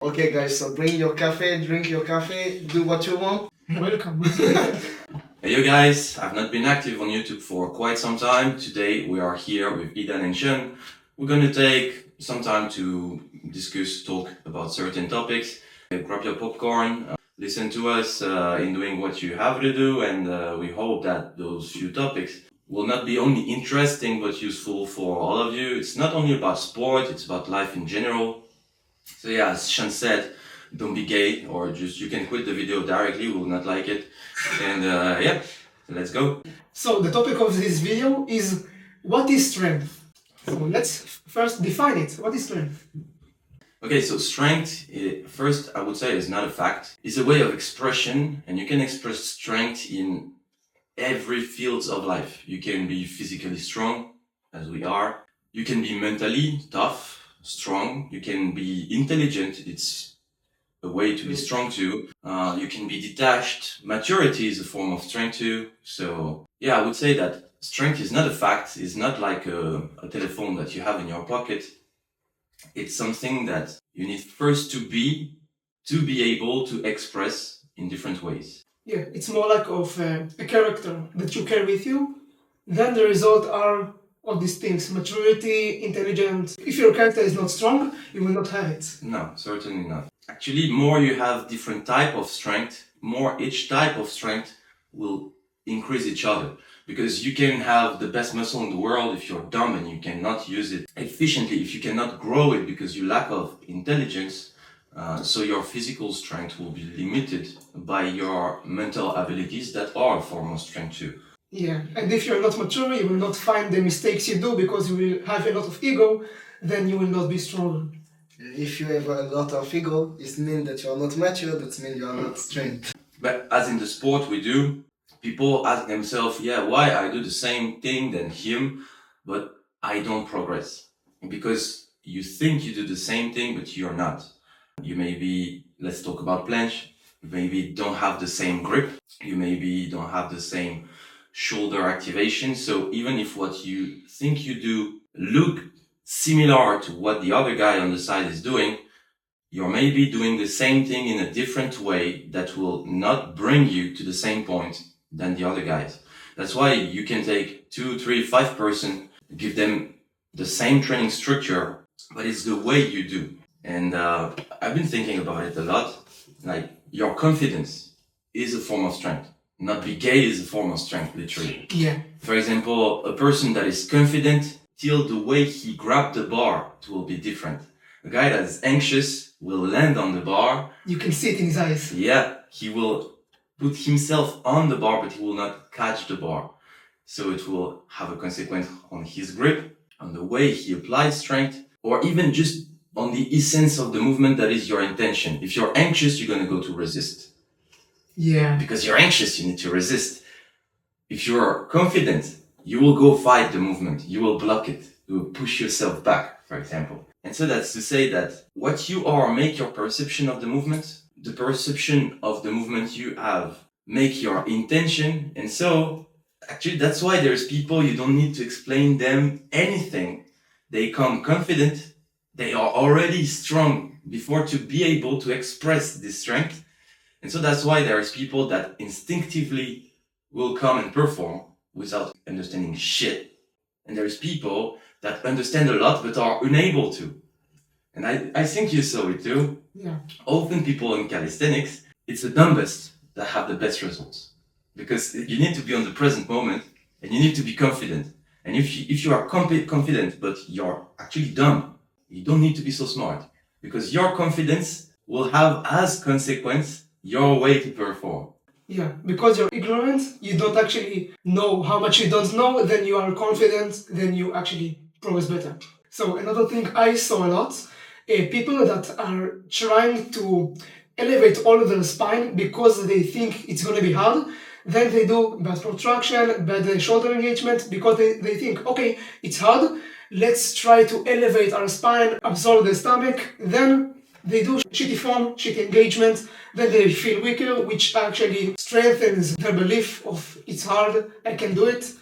Okay guys, so bring your cafe, drink your cafe, do what you want. Welcome. Hey you guys, I've not been active on YouTube for quite some time. Today we are here with Idan and Sean. We're gonna take some time to talk about certain topics. Grab your popcorn, listen to us in doing what you have to do, and we hope that those few topics will not be only interesting but useful for all of you. It's not only about sport, it's about life in general. So yeah, as Sean said, don't be gay, or just you can quit the video directly, we will not like it. And yeah, so let's go. So the topic of this video is what is strength? So let's first define it. What is strength? Okay, so strength, first I would say, is not a fact. It's a way of expression, and you can express strength in every fields of life. You can be physically strong, as we are. You can be mentally tough, strong. You can be intelligent. It's a way to be strong too. You can be detached. Maturity is a form of strength too. So yeah, I would say that strength is not a fact. It's not like a telephone that you have in your pocket. It's something that you need first to be able to express in different ways. Yeah, it's more like of a character that you carry with you. Then the result are all these things: maturity, intelligence. If your character is not strong, you will not have it. No, certainly not. Actually, more you have different type of strength, more each type of strength will increase each other. Because you can have the best muscle in the world if you're dumb and you cannot use it efficiently, if you cannot grow it because you lack of intelligence, so your physical strength will be limited by your mental abilities that are a form of strength too. Yeah, and if you're not mature, you will not find the mistakes you do because you will have a lot of ego, then you will not be strong. If you have a lot of ego, it means that you are not mature, that means you are not strength. But as in the sport we do, people ask themselves, yeah, why I do the same thing than him, but I don't progress? Because you think you do the same thing, but you're not. You maybe, let's talk about planche, you maybe don't have the same grip, you maybe don't have the same shoulder activation. So even if what you think you do look similar to what the other guy on the side is doing, you're maybe doing the same thing in a different way that will not bring you to the same point than the other guys. That's why you can take 2, 3, 5 person, give them the same training structure, but it's the way you do. And I've been thinking about it a lot. Like, your confidence is a form of strength. Not be gay is a form of strength, literally. Yeah. For example, a person that is confident, till the way he grabbed the bar, it will be different. A guy that is anxious will land on the bar. You can see it in his eyes. Yeah, he will put himself on the bar, but he will not catch the bar. So it will have a consequence on his grip, on the way he applies strength, or even just on the essence of the movement that is your intention. If you're anxious, you're going to go to resist. Yeah. Because you're anxious, you need to resist. If you're confident, you will go fight the movement. You will block it. You will push yourself back, for example. And so that's to say that what you are make your perception of the movement. The perception of the movement you have make your intention. And so actually that's why there's people you don't need to explain them anything. They come confident. They are already strong before to be able to express this strength. And so that's why there's people that instinctively will come and perform without understanding shit. And there's people that understand a lot but are unable to. And I think you saw it too. Yeah. Often people in calisthenics, it's the dumbest that have the best results. Because you need to be on the present moment and you need to be confident. And if you are confident but you're actually dumb, you don't need to be so smart. Because your confidence will have as consequence your way to perform. Yeah, because you're ignorant, you don't actually know how much you don't know, then you are confident, then you actually progress better. So another thing I saw a lot, people that are trying to elevate all of their spine because they think it's going to be hard, then they do bad protraction, bad shoulder engagement, because they think, okay, it's hard, let's try to elevate our spine, absorb the stomach, then they do shitty form, shitty engagement, then they feel weaker, which actually strengthens their belief of it's hard, I can do it.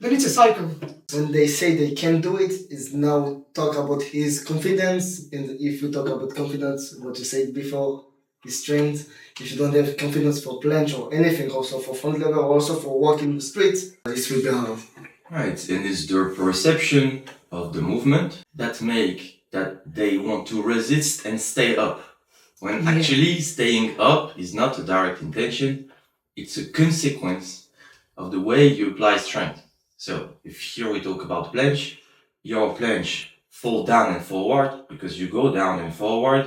then it's a cycle. When they say they can do it, is now talk about his confidence. And if you talk about confidence, what you said before, his strength. If you don't have confidence for planche or anything, also for front lever, or also for walking the street, this will be hard. Right, and it's their perception of the movement that make that they want to resist and stay up. When actually staying up is not a direct intention, it's a consequence of the way you apply strength. So if here we talk about planche, your planche fall down and forward because you go down and forward.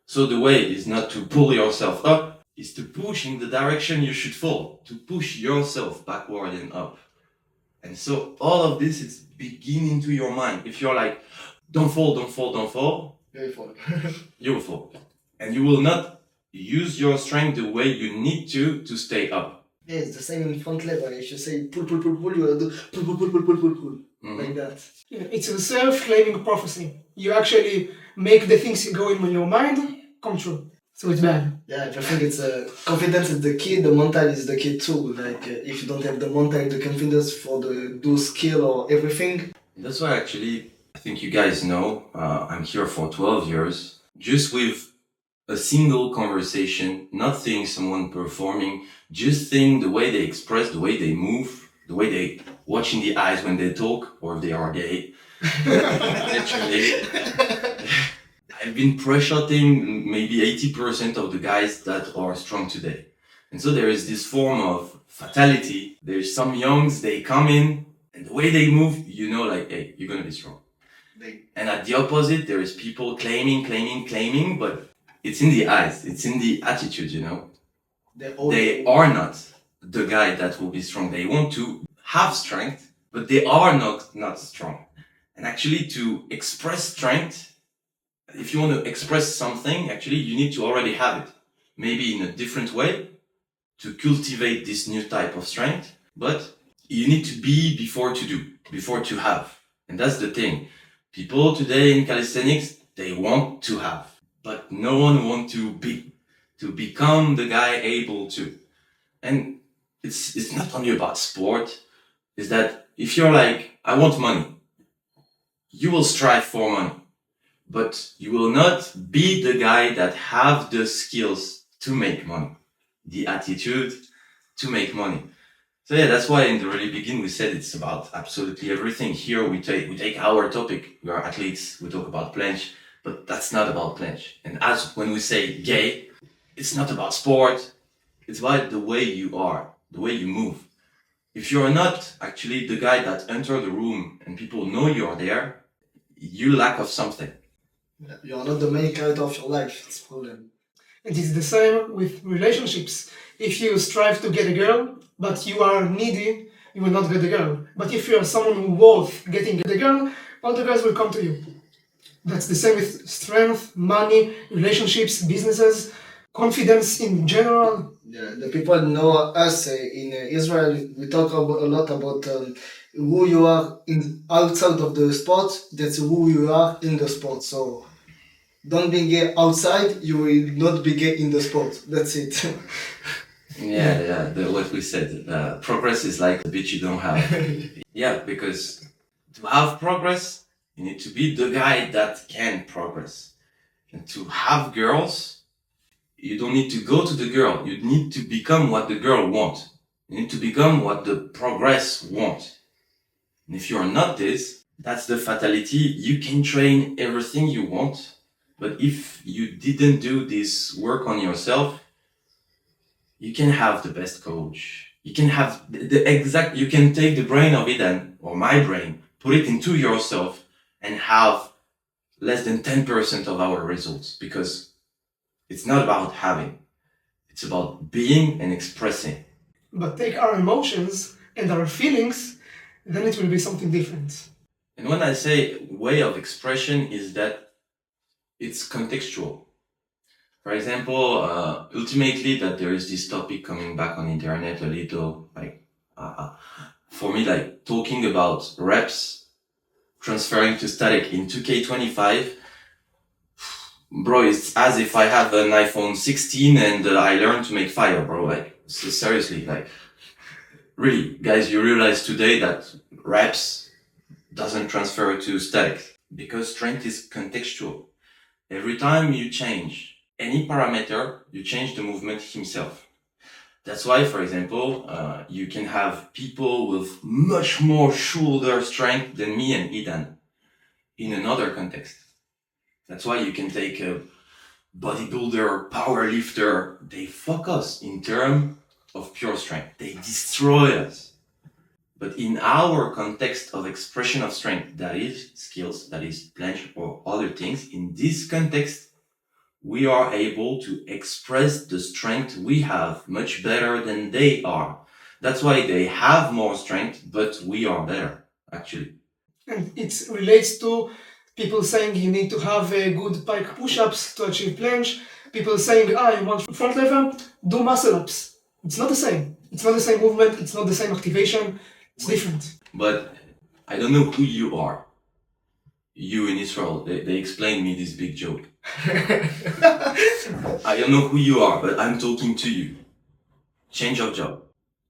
So the way is not to pull yourself up, is to push in the direction you should fall, to push yourself backward and up. And so all of this is beginning to your mind. If you're like, don't fall, don't fall, don't fall, Very fall. you will fall. And you will not use your strength the way you need to stay up. Yeah, it's the same in front lever. If you say pull, pull, pull, pull, you will do pull, pull, pull, pull, pull, pull, pull. Like that. Yeah, it's a self-claiming prophecy. You actually make the things go in your mind come true. So it's bad. Yeah, I think it's confidence is the key. The mental is the key too. Like if you don't have the mental, the confidence for the do skill or everything. That's why actually, I think you guys know, I'm here for 12 years. Just with a single conversation, not seeing someone performing, just seeing the way they express, the way they move, the way they watch in the eyes when they talk, or if they are gay. Literally. I've been pressure-shotting maybe 80% of the guys that are strong today. And so there is this form of fatality. There's some youngs, they come in, and the way they move, you know, like, hey, you're gonna be strong. And at the opposite, there is people claiming, but it's in the eyes, it's in the attitude, you know. They are not the guy that will be strong. They want to have strength, but they are not strong. And actually to express strength, if you want to express something, actually you need to already have it. Maybe in a different way to cultivate this new type of strength, but you need to be before to do, before to have. And that's the thing. People today in calisthenics, they want to have, but no one wants to be, to become the guy able to. And it's not only about sport, it's that if you're like, I want money, you will strive for money, but you will not be the guy that have the skills to make money, the attitude to make money. So yeah, that's why in the really beginning we said it's about absolutely everything. Here we take our topic. We are athletes. We talk about planche, but that's not about planche. And as when we say gay, it's not about sport. It's about the way you are, the way you move. If you're not actually the guy that enter the room and people know you're there, you lack of something. You are not the main character of your life. It's a problem. And it's the same with relationships. If you strive to get a girl, but you are needy, you will not get the girl. But if you are someone worth getting the girl, all the girls will come to you. That's the same with strength, money, relationships, businesses, confidence in general. Yeah, the people know us in Israel. We talk a lot about who you are outside of the sport. That's who you are in the sport. So don't be gay outside. You will not be gay in the sport. That's it. Yeah. What we said. Progress is like a bitch you don't have. Yeah, because to have progress, you need to be the guy that can progress. And to have girls, you don't need to go to the girl. You need to become what the girl wants. You need to become what the progress wants. And if you're not this, that's the fatality. You can train everything you want, but if you didn't do this work on yourself, you can have the best coach. You can have you can take the brain of Eden, or my brain, put it into yourself and have less than 10% of our results, because it's not about having, it's about being and expressing. But take our emotions and our feelings, then it will be something different. And when I say way of expression, is that it's contextual. For example, ultimately that there is this topic coming back on internet a little, like, for me, like talking about reps, transferring to static in 2K25, bro, it's as if I have an iPhone 16 and I learned to make fire, bro. Like, so seriously, like, Really, guys, you realize today that reps doesn't transfer to statics because strength is contextual. Every time you change any parameter, you change the movement himself. That's why, for example, you can have people with much more shoulder strength than me and Idan in another context. That's why you can take a bodybuilder, power lifter, they fuck us in terms of pure strength. They destroy us. But in our context of expression of strength, that is skills, that is planche or other things, in this context, we are able to express the strength we have much better than they are. That's why they have more strength, but we are better, actually. And it relates to people saying you need to have a good pike push-ups to achieve planche. People saying, you want front lever, do muscle-ups. It's not the same. It's not the same movement. It's not the same activation. It's different. But I don't know who you are. You in Israel, they explained me this big joke. I don't know who you are, but I'm talking to you. Change of job.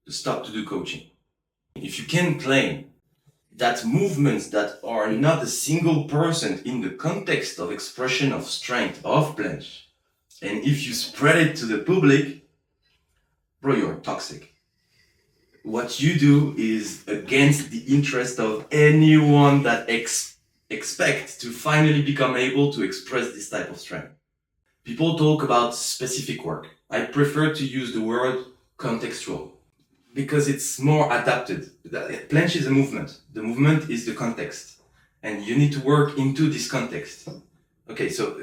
Stop to do coaching. If you can claim that movements that are not a single person in the context of expression of strength, of planche, and if you spread it to the public, bro, you're toxic. What you do is against the interest of anyone that expect to finally become able to express this type of strength. People talk about specific work. I prefer to use the word contextual because it's more adapted. Planche is a movement. The movement is the context. And you need to work into this context. Okay, so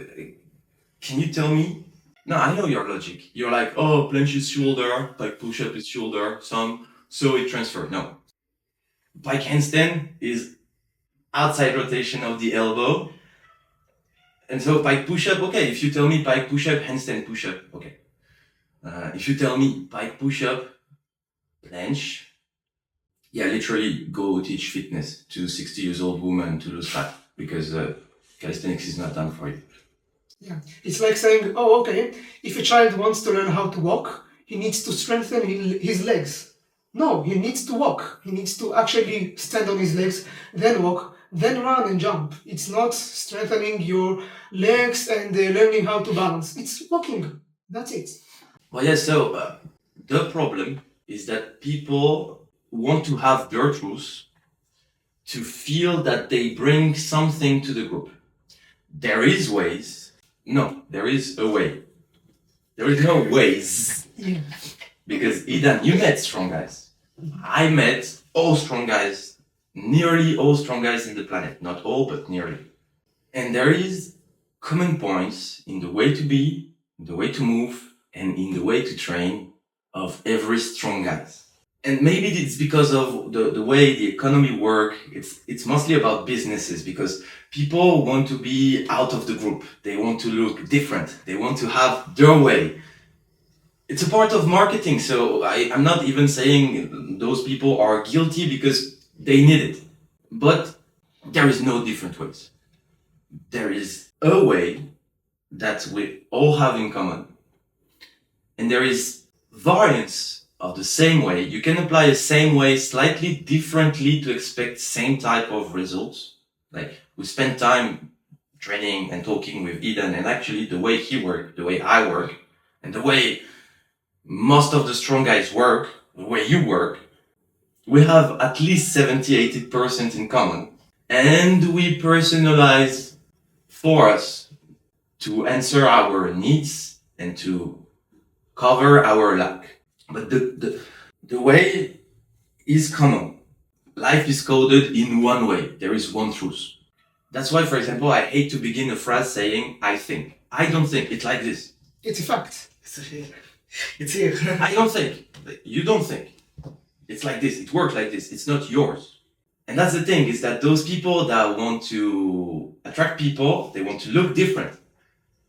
can you tell me? No, I know your logic. You're like, oh, planche is shoulder, pike push-up is shoulder, so it transfers. No. Pike handstand is outside rotation of the elbow. And so pike push-up, okay. If you tell me pike push-up, handstand push-up, okay. If you tell me pike push-up, planche, yeah, literally go teach fitness to 60 years old woman to lose fat because calisthenics is not done for you. Yeah, it's like saying, oh, okay, if a child wants to learn how to walk, he needs to strengthen his legs. No, he needs to walk. He needs to actually stand on his legs, then walk, then run and jump. It's not strengthening your legs and learning how to balance. It's walking. That's it. Well, yeah, so the problem is that people want to have their truth to feel that they bring something to the group. There is ways. No, there is a way. There is no ways. Yeah. Because Idan, you met strong guys. I met all strong guys, nearly all strong guys in the planet. Not all, but nearly. And there is common points in the way to be, in the way to move, and in the way to train of every strong guy. And maybe it's because of the way the economy work. It's mostly about businesses because people want to be out of the group. They want to look different. They want to have their way. It's a part of marketing. So I'm not even saying those people are guilty because they need it. But there is no different ways. There is a way that we all have in common. And there is variance of the same way. You can apply the same way slightly differently to expect same type of results. Like we spend time training and talking with Idan, and actually the way he works, the way I work, and the way most of the strong guys work, the way you work, we have at least 70-80% in common. And we personalize for us to answer our needs and to cover our lack. But the way is common. Life is coded in one way. There is one truth. That's why, for example, I hate to begin a phrase saying, I think. I don't think. It's like this. It's a fact. It's here. I don't think. You don't think. It's like this. It works like this. It's not yours. And that's the thing, is that those people that want to attract people, they want to look different.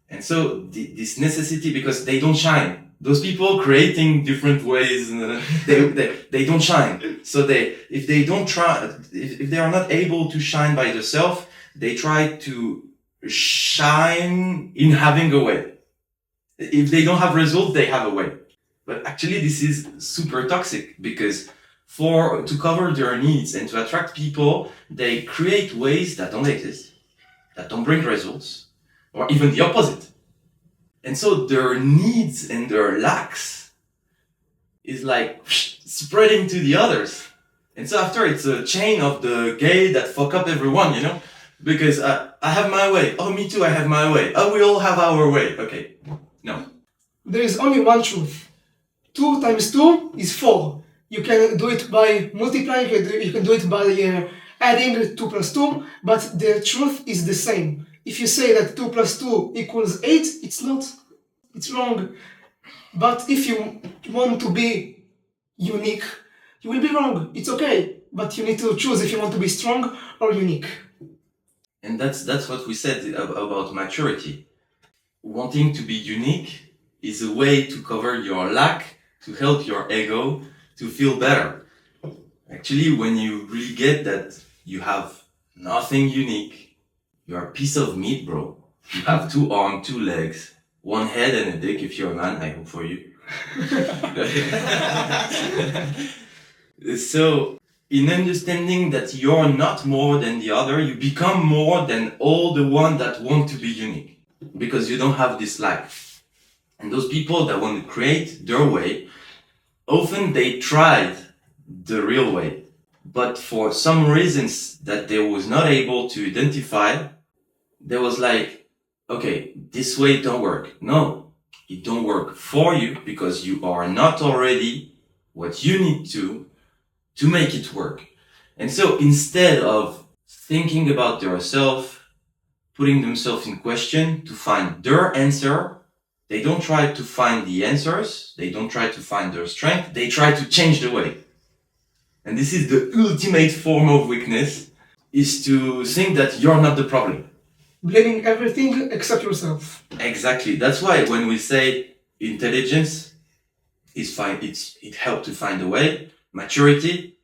And so this necessity, because they don't shine. Those people creating different ways, they don't shine. So if they are not able to shine by themselves, they try to shine in having a way. If they don't have results, they have a way. But actually, this is super toxic because to cover their needs and to attract people, they create ways that don't exist, that don't bring results, or even the opposite. And so their needs and their lacks is like spreading to the others. And so after it's a chain of the gay that fuck up everyone, you know? Because I have my way. Oh, me too, I have my way. Oh, we all have our way. Okay. No. There is only one truth. 2 times 2 is 4. You can do it by multiplying, you can do it by adding 2 plus 2, but the truth is the same. If you say that 2 plus 2 equals 8, it's not. It's wrong. But if you want to be unique, you will be wrong. It's okay. But you need to choose if you want to be strong or unique. And that's what we said about maturity. Wanting to be unique is a way to cover your lack, to help your ego to feel better. Actually, when you really get that you have nothing unique, you're a piece of meat, bro. You have 2 arms, 2 legs, 1 head and a dick if you're a man, I hope for you. So, in understanding that you're not more than the other, you become more than all the one that want to be unique. Because you don't have this lack. And those people that want to create their way, often they tried the real way. But for some reasons that they was not able to identify, there was like, okay, this way don't work. No, it don't work for you because you are not already what you need to make it work. And so instead of thinking about themselves, putting themselves in question to find their answer, they don't try to find the answers. They don't try to find their strength. They try to change the way. And this is the ultimate form of weakness, is to think that you're not the problem. Blaming everything except yourself. Exactly. That's why when we say intelligence is fine, it helped to find a way. Maturity,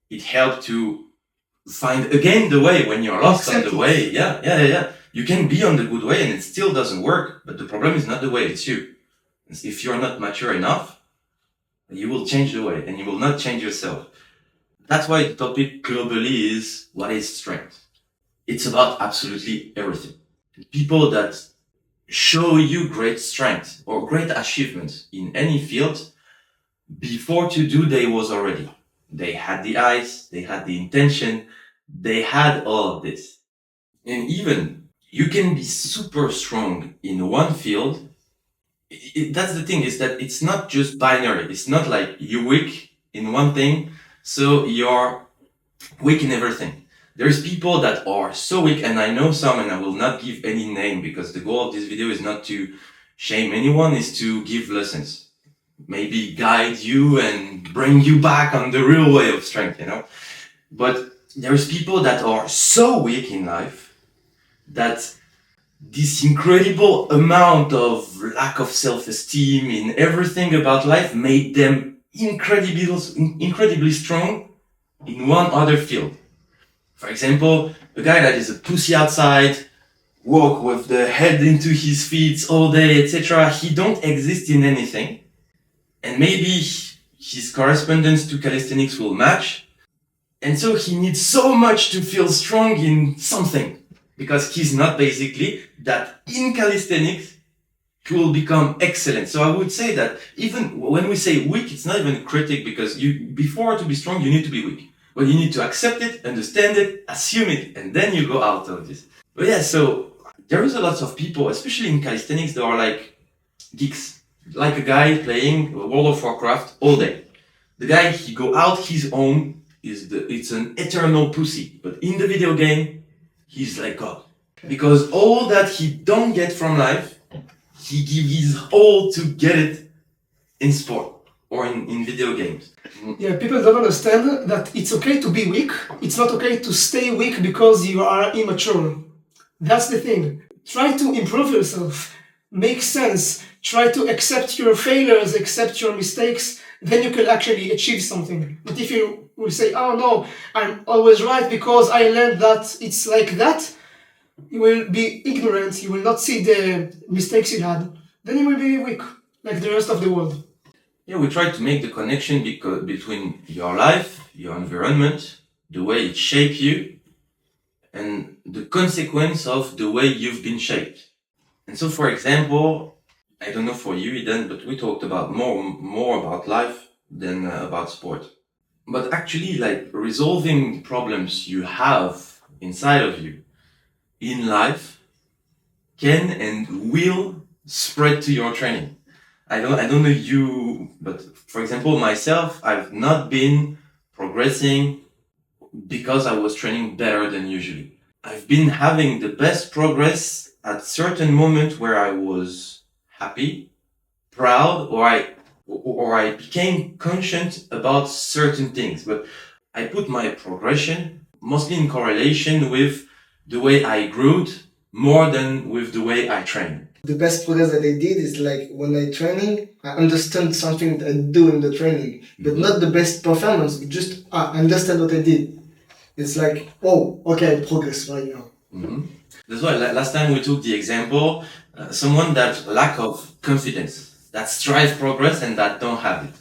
it helped to find again the way when you're lost on the way. Yeah. You can be on the good way and it still doesn't work, but the problem is not the way, it's you. If you're not mature enough, you will change the way and you will not change yourself. That's why the topic globally is, what is strength? It's about absolutely everything. People that show you great strength or great achievements in any field, before to do, they was already. They had the eyes, they had the intention, they had all of this. And even you can be super strong in one field. That's the thing, is that it's not just binary. It's not like you're weak in one thing, so you're weak in everything. There's people that are so weak, and I know some, and I will not give any name because the goal of this video is not to shame anyone, is to give lessons. Maybe guide you and bring you back on the real way of strength, you know? But there's people that are so weak in life that this incredible amount of lack of self-esteem in everything about life made them incredibly strong in one other field. For example, a guy that is a pussy outside, walk with the head into his feet all day, etc. He don't exist in anything. And maybe his correspondence to calisthenics will match. And so he needs so much to feel strong in something. Because he's not basically that in calisthenics, he will become excellent. So I would say that even when we say weak, it's not even a critic, because before to be strong, you need to be weak. But you need to accept it, understand it, assume it, and then you go out of this. But yeah, so there is a lot of people, especially in calisthenics, that are like geeks. Like a guy playing World of Warcraft all day. The guy, he go out his home, it's an eternal pussy. But in the video game, he's like God. Because all that he don't get from life, he give his all to get it in sport or in video games. Yeah, people don't understand that it's okay to be weak. It's not okay to stay weak because you are immature. That's the thing. Try to improve yourself. Make sense. Try to accept your failures, accept your mistakes. Then you can actually achieve something. But if you will say, oh no, I'm always right because I learned that it's like that, you will be ignorant. You will not see the mistakes you had. Then you will be weak, like the rest of the world. Yeah, we try to make the connection between your life, your environment, the way it shaped you, and the consequence of the way you've been shaped. And so, for example, I don't know for you, Eden, but we talked about more about life than about sport. But actually, like resolving problems you have inside of you in life can and will spread to your training. I don't know you, but for example, myself, I've not been progressing because I was training better than usually. I've been having the best progress at certain moments where I was happy, proud, or I became conscious about certain things. But I put my progression mostly in correlation with the way I grew more than with the way I train. The best progress that I did is like when I training, I understand something that I do in the training, but not the best performance, just understand what I did. It's like, oh, okay, I progress right now. Mm-hmm. That's why last time we took the example, someone that lack of confidence, that strive progress and that don't have it.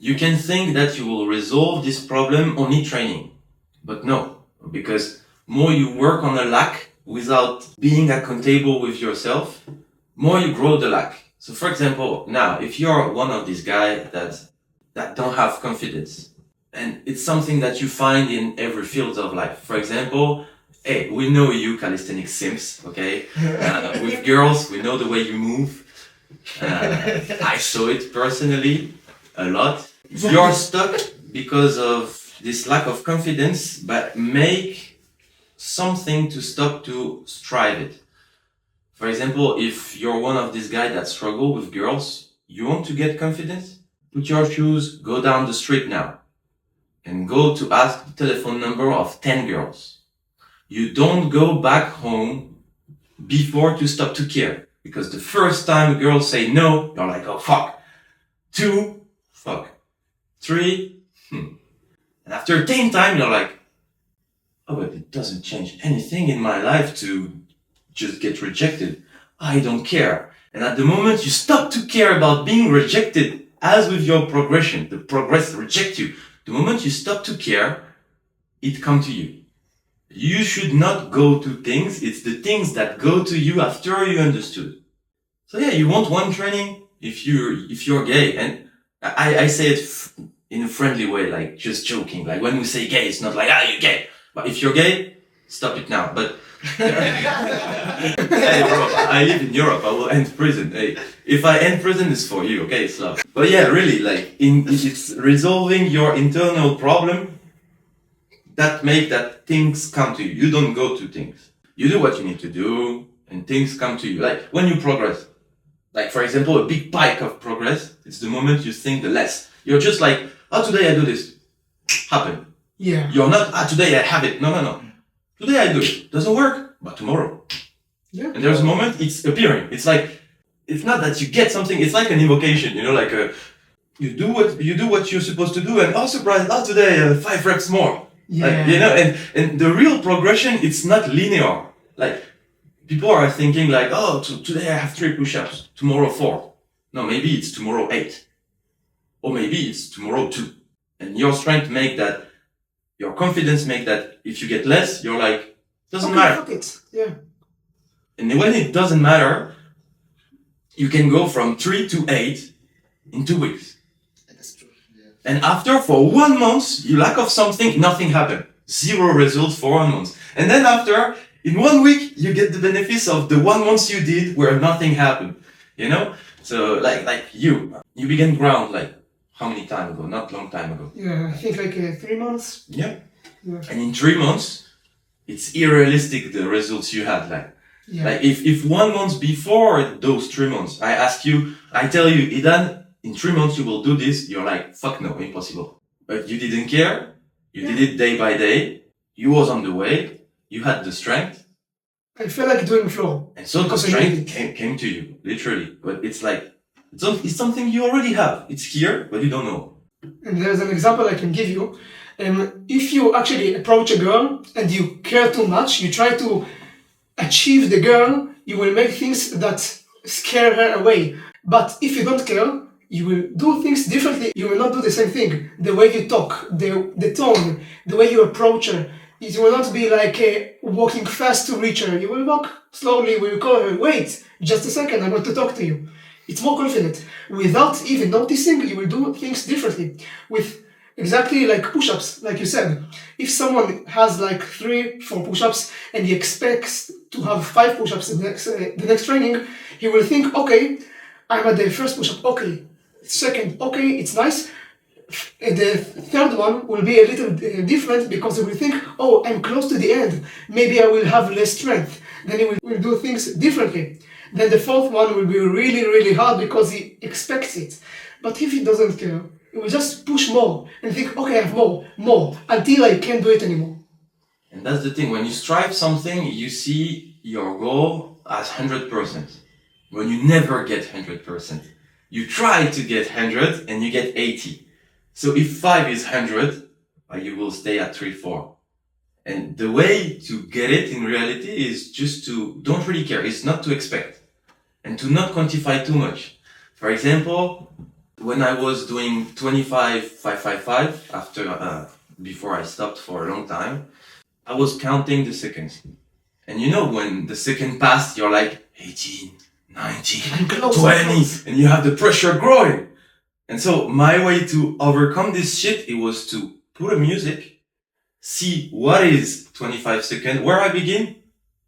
You can think that you will resolve this problem only training, but no, because more you work on a lack without being accountable with yourself, more you grow the lack. So for example, now, if you're one of these guys that don't have confidence, and it's something that you find in every field of life. For example, hey, we know you calisthenics sims, okay? With girls, we know the way you move. I saw it personally a lot. You're stuck because of this lack of confidence, but make something to stop to strive it. For example, if you're one of these guys that struggle with girls, you want to get confidence? Put your shoes, go down the street now, and go to ask the telephone number of 10 girls. You don't go back home before to stop to care. Because the first time girls say no, you're like, oh fuck. 2, fuck. 3, And after 10 times, you're like, oh, but it doesn't change anything in my life to just get rejected. I don't care. And at the moment you stop to care about being rejected, as with your progression, the progress reject you. The moment you stop to care, it comes to you. You should not go to things. It's the things that go to you after you understood. So yeah, you want one training if you're gay. And I say it in a friendly way, like just joking. Like when we say gay, it's not like, you're gay. But if you're gay, stop it now. But hey bro, I live in Europe. I will end prison. Hey, if I end prison, it's for you. Okay, it's love. But yeah, really, like it's resolving your internal problem that make that things come to you. You don't go to things. You do what you need to do, and things come to you. Like when you progress. Like for example, a big spike of progress. It's the moment you think the less. You're just like, today I do this. Happen. Yeah. You're not, today I have it. No. Today I do it. Doesn't work, but tomorrow. Yeah. And there's a moment it's appearing. It's like, it's not that you get something. It's like an invocation, like you do what you're supposed to do, and surprise, today 5 reps more. Yeah. Like, and the real progression, it's not linear. Like people are thinking like, today I have 3 push-ups, tomorrow 4. No, maybe it's tomorrow 8. Or maybe it's tomorrow 2. And you're trying to make that, your confidence make that if you get less, you're like, doesn't matter. Fuck it. Yeah. And when it doesn't matter, you can go from 3 to 8 in 2 weeks. That's true. Yeah. And after, for 1 month, you lack of something, nothing happened. 0 results for 1 month. And then after, in 1 week, you get the benefits of the 1 month you did where nothing happened. So like you began ground like how many time ago? Not long time ago. Yeah, I think like 3 months. Yeah. Yeah. And in 3 months, it's unrealistic the results you had. Like Yeah. if 1 month before those 3 months, I tell you, Idan, in 3 months you will do this, you're like, fuck no, impossible. But you didn't care. You did it day by day. You was on the way. You had the strength. I feel like doing flow. And so the strength came to you, literally. But it's like, it's something you already have. It's here, but you don't know. And there's an example I can give you. If you actually approach a girl and you care too much, you try to achieve the girl, you will make things that scare her away. But if you don't care you will do things differently. You will not do the same thing. The way you talk, the tone, the way you approach her. It will not be like walking fast to reach her. You will walk slowly. We will call her, wait, just a second, I want to talk to you. It's more confident. Without even noticing, you will do things differently. With exactly like push-ups, like you said. If someone has like 3-4 push-ups and he expects to have 5 push-ups the next training, he will think, okay, I'm at the first push-up, okay. Second, okay, it's nice. The third one will be a little different because he will think, oh, I'm close to the end. Maybe I will have less strength. Then he will do things differently. Then the fourth one will be really, really hard because he expects it. But if he doesn't care, he will just push more and think, okay, I have more, until I can't do it anymore. And that's the thing. When you strive something, you see your goal as 100%. When you never get 100%. You try to get 100 and you get 80. So if 5 is 100, you will stay at 3-4. And the way to get it in reality is just to don't really care. It's not to expect and to not quantify too much. For example, when I was doing 25-5-5-5 after, before I stopped for a long time, I was counting the seconds. And you know, when the second passed, you're like 18, 19, 20, and you have the pressure growing. And so my way to overcome this shit, it was to put a music, see what is 25 seconds, where I begin,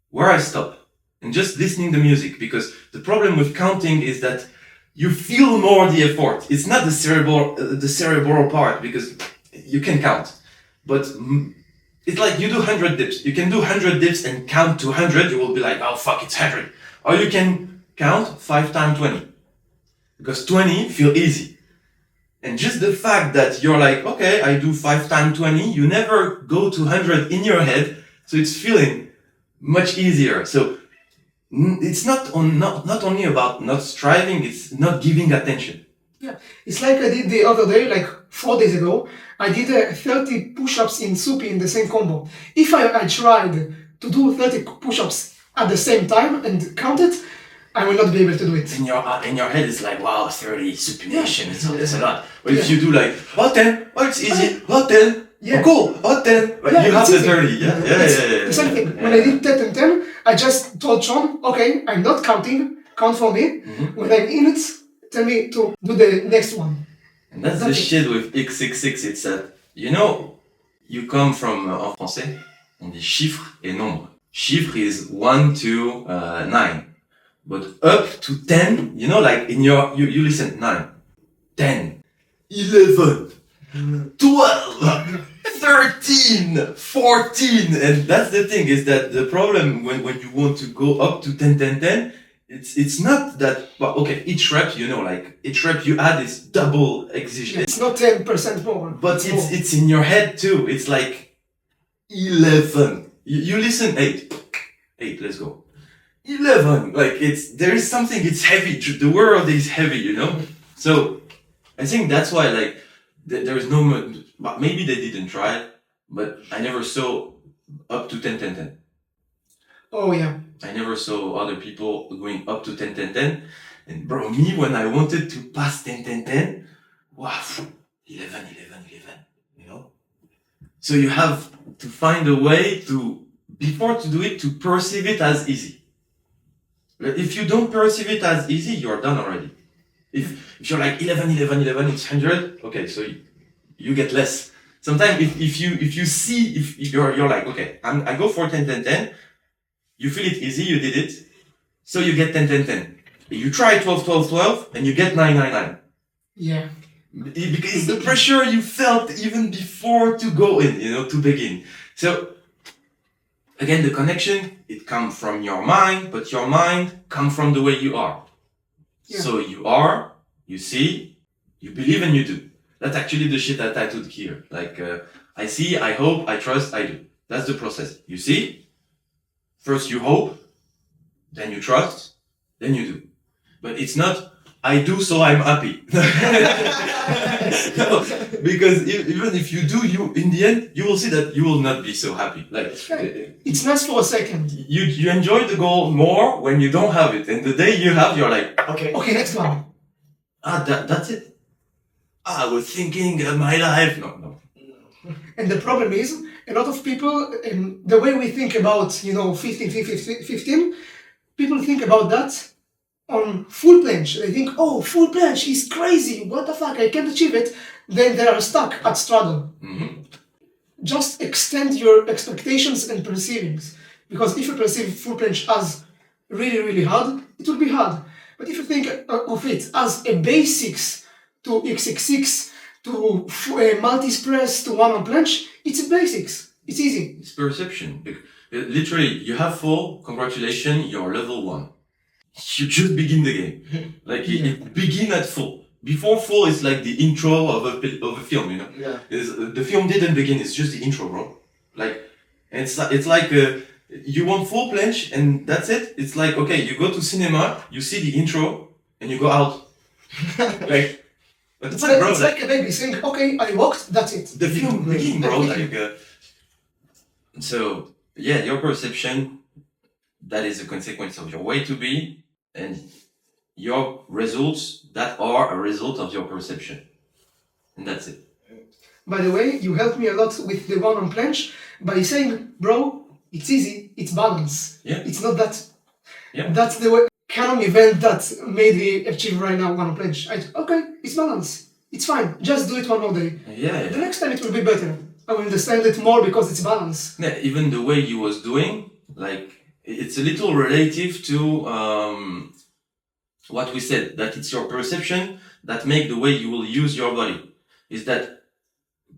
where I stop, and just listening the music. Because the problem with counting is that you feel more the effort. It's not the cerebral part, because you can count. But it's like you do 100 dips. You can do 100 dips and count to 100. You will be like, oh fuck, it's 100. Or you can count 5 times 20. Because 20 feel easy. And just the fact that you're like, okay, I do 5 times 20, you never go to 100 in your head, so it's feeling much easier. So it's not only about not striving, it's not giving attention. Yeah, it's like I did the other day, like 4 days ago, I did 30 push-ups in Supi in the same combo. If I tried to do 30 push-ups at the same time and count it, I will not be able to do it. In your head, it's like, wow, 30 supination, it's a lot. But if you do like, 10, it's easy, 10, cool, 10, you have the 30, yeah. The same thing. When I did 10 and 10, I just told Sean, okay, I'm not counting, count for me. Mm-hmm. When I'm in it, tell me to do the next one. And that's the shit with X66, it's that, you know, you come from, en français, on dit chiffres et nombres. Chiffre is 1 to 9. But up to 10, you know, like in you listen, 9, 10, 11, 12, 13, 14. And that's the thing, is that the problem when you want to go up to 10, 10, 10, it's not that, well, okay, each rep, you know, like each rep you add is double exertion. It's not 10% more. But it's in your head too. It's like 11. You listen, 8, let's go. 11, like there is something, it's heavy, the world is heavy, you know? So, I think that's why, like, there is no, maybe they didn't try, but I never saw up to 10, 10, 10. Oh yeah. I never saw other people going up to 10, 10, 10, and bro, me, when I wanted to pass 10, 10, 10, wow, 11, you know? So you have to find a way to, before to do it, to perceive it as easy. If you don't perceive it as easy, you're done already. If you're like 11, it's 100, okay, so you get less. Sometimes if you see, if you're like, okay, I go for 10, 10, 10, you feel it easy, you did it, so you get 10, 10, 10. You try 12, 12, 12, and you get 9, 9, 9. Yeah. Because the pressure you felt even before to go in, you know, to begin. So, again, the connection, it comes from your mind, but your mind comes from the way you are. Yeah. So you are, you see, you believe, and you do. That's actually the shit that I took here. Like, I see, I hope, I trust, I do. That's the process. You see, first you hope, then you trust, then you do. But it's not, I do so I'm happy. No, because even if you do, in the end, you will see that you will not be so happy. Like, it's nice for a second. You enjoy the goal more when you don't have it. And the day you have, you're like, okay, next one. That's it. I was thinking my life. No. And the problem is, a lot of people, the way we think about, 15, 15, 15, people think about that on full planche. They think, oh, full planche is crazy. What the fuck? I can't achieve it. Then they are stuck at struggle. Mm-hmm. Just extend your expectations and perceivings. Because if you perceive full planche as really, really hard, it will be hard. But if you think of it as a basics to XXX, to multi-press, to one-on planche, it's a basics. It's easy. It's perception. Literally, you have full, congratulations, you're level 1. You just begin the game. Like, it begin at full. Before full is like the intro of a film, Yeah. The film didn't begin, it's just the intro, bro. Like, it's like you want full planche and that's it. It's like, okay, you go to cinema, you see the intro, and you go out. Like, It's like a baby saying, okay, I walked, that's it. the film begin, bro. Like, so, yeah, your perception, that is a consequence of your way to be, and your results that are a result of your perception. And that's it. By the way, you helped me a lot with the one on planche by saying, bro, it's easy, it's balance. Yeah. It's not that. Yeah. That's the way, kind of event that made me achieve right now one on planche. Okay, it's balance. It's fine. Just do it one more day. Yeah. The next time it will be better. I will understand it more because it's balance. Yeah, even the way you was doing, like, it's a little relative to what we said, that it's your perception that make the way you will use your body. Is that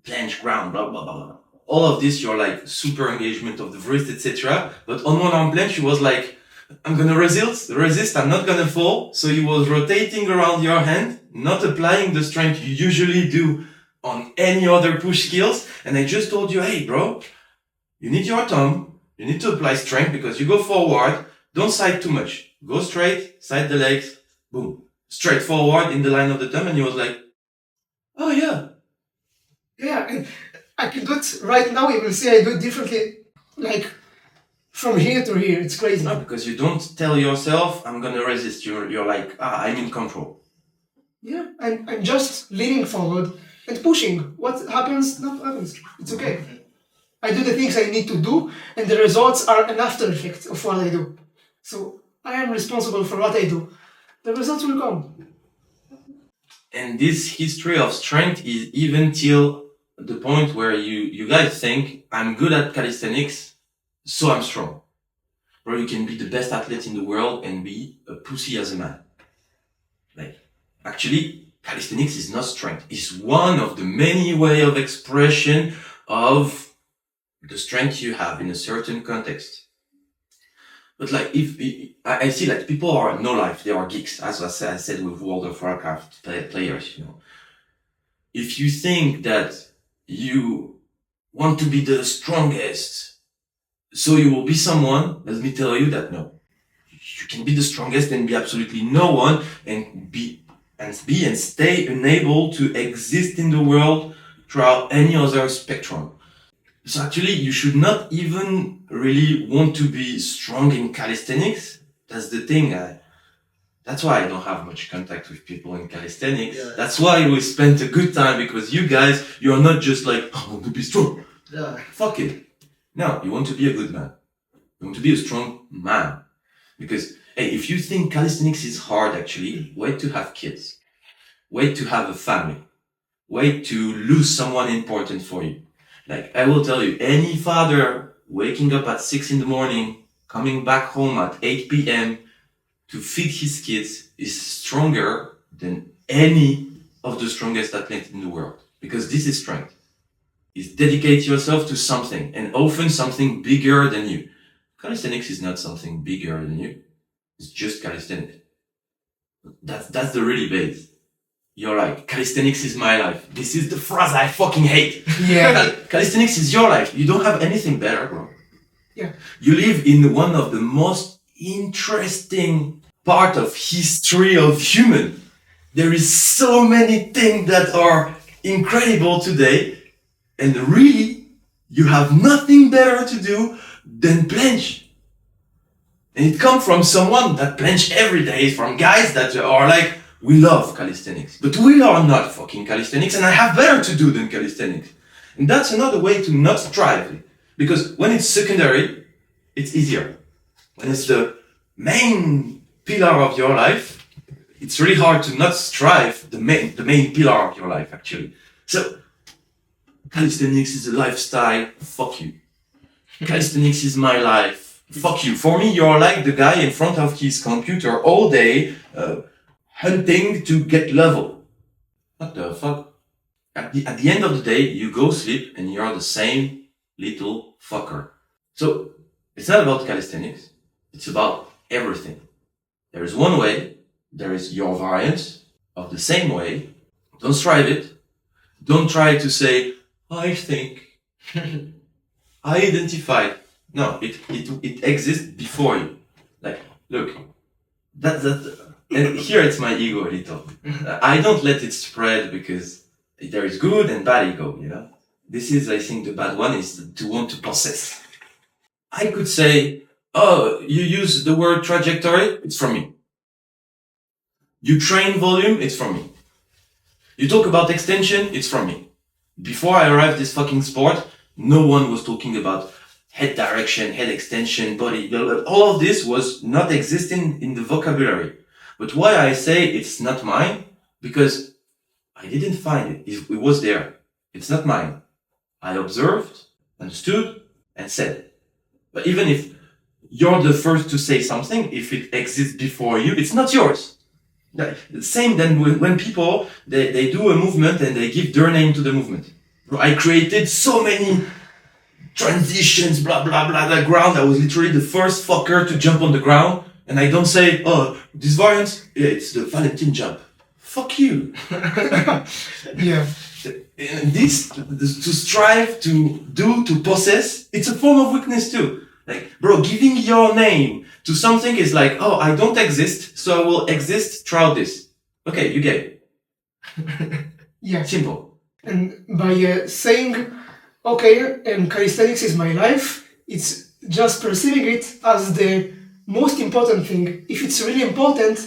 planche, ground, blah, blah, blah, blah. All of this, you're like super engagement of the wrist, etc. But on one arm planche, you was like, I'm gonna resist, I'm not gonna fall. So you was rotating around your hand, not applying the strength you usually do on any other push skills. And I just told you, hey, bro, you need your thumb, you need to apply strength because you go forward, don't side too much. Go straight, side the legs, boom. Straight forward in the line of the thumb, and he was like, oh yeah. Yeah, and I can do it right now. You will see I do it differently. Like, from here to here, it's crazy. No, because you don't tell yourself, I'm gonna resist. You're like, I'm in control. Yeah, I'm just leaning forward and pushing. What happens, not happens. It's okay. I do the things I need to do, and the results are an after effect of what I do. So I am responsible for what I do. The results will come. And this history of strength is even till the point where you guys think, I'm good at calisthenics, so I'm strong. Bro, you can be the best athlete in the world and be a pussy as a man. Like, actually, calisthenics is not strength. It's one of the many way of expression of the strength you have in a certain context. But like, I see like people are no life, they are geeks, as I said with World of Warcraft players, If you think that you want to be the strongest, so you will be someone, let me tell you that no. You can be the strongest and be absolutely no one and stay unable to exist in the world throughout any other spectrum. So actually, you should not even really want to be strong in calisthenics. That's the thing. That's why I don't have much contact with people in calisthenics. Yeah. That's why we spent a good time, because you guys, you're not just like, I want to be strong. Yeah. Fuck it. No, you want to be a good man. You want to be a strong man. Because, hey, if you think calisthenics is hard, actually, wait to have kids. Wait to have a family. Wait to lose someone important for you. Like, I will tell you, any father waking up at 6 a.m, coming back home at 8 p.m. to feed his kids is stronger than any of the strongest athletes in the world. Because this is strength. Is dedicate yourself to something, and often something bigger than you. Calisthenics is not something bigger than you. It's just calisthenics. That's the really base. You're like, calisthenics is my life. This is the phrase I fucking hate. Yeah. Calisthenics is your life. You don't have anything better, bro. Yeah. You live in one of the most interesting part of history of human. There is so many things that are incredible today. And really, you have nothing better to do than planche. And it comes from someone that planche every day, from guys that are like, we love calisthenics, but we are not fucking calisthenics, and I have better to do than calisthenics. And that's another way to not strive. Because when it's secondary, it's easier. When it's the main pillar of your life, it's really hard to not strive the main pillar of your life, actually. So, calisthenics is a lifestyle, fuck you. Calisthenics is my life, fuck you. For me, you're like the guy in front of his computer all day, hunting to get level. What the fuck? At the end of the day, you go sleep and you're the same little fucker. So, it's not about calisthenics. It's about everything. There is one way. There is your variant of the same way. Don't strive it. Don't try to say, I think, I identify. No, it exists before you. Like, look, and here it's my ego a little. I don't let it spread because there is good and bad ego, you know? This is, I think, the bad one is to want to possess. I could say, oh, you use the word trajectory, it's from me. You train volume, it's from me. You talk about extension, it's from me. Before I arrived this fucking sport, no one was talking about head direction, head extension, body. All of this was not existing in the vocabulary. But why I say it's not mine? Because I didn't find it. It was there. It's not mine. I observed, understood, and said. But even if you're the first to say something, if it exists before you, it's not yours. The same then when people, they do a movement and they give their name to the movement. I created so many transitions, blah, blah, blah, the ground. I was literally the first fucker to jump on the ground. And I don't say, oh, this variant, yeah, it's the Valentin jump. Fuck you. Yeah. This, to strive, to do, to possess, it's a form of weakness too. Like, bro, giving your name to something is like, oh, I don't exist, so I will exist throughout this. Okay, you get it. Yeah. Simple. And by saying, okay, calisthenics is my life, it's just perceiving it as the most important thing. If it's really important,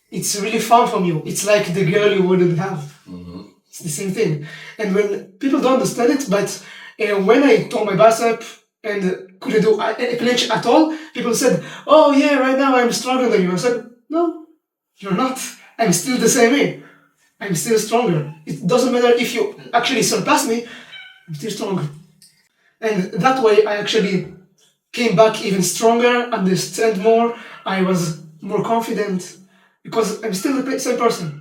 it's really far from you. It's like the girl you wouldn't have. Mm-hmm. It's the same thing. And when people don't understand it, but when I tore my bicep and couldn't do a planche at all, people said, oh yeah, right now I'm stronger than you. I said, no, you're not. I'm still the same way. I'm still stronger. It doesn't matter if you actually surpass me, I'm still stronger. And that way I actually came back even stronger, understand more, I was more confident, because I'm still the same person.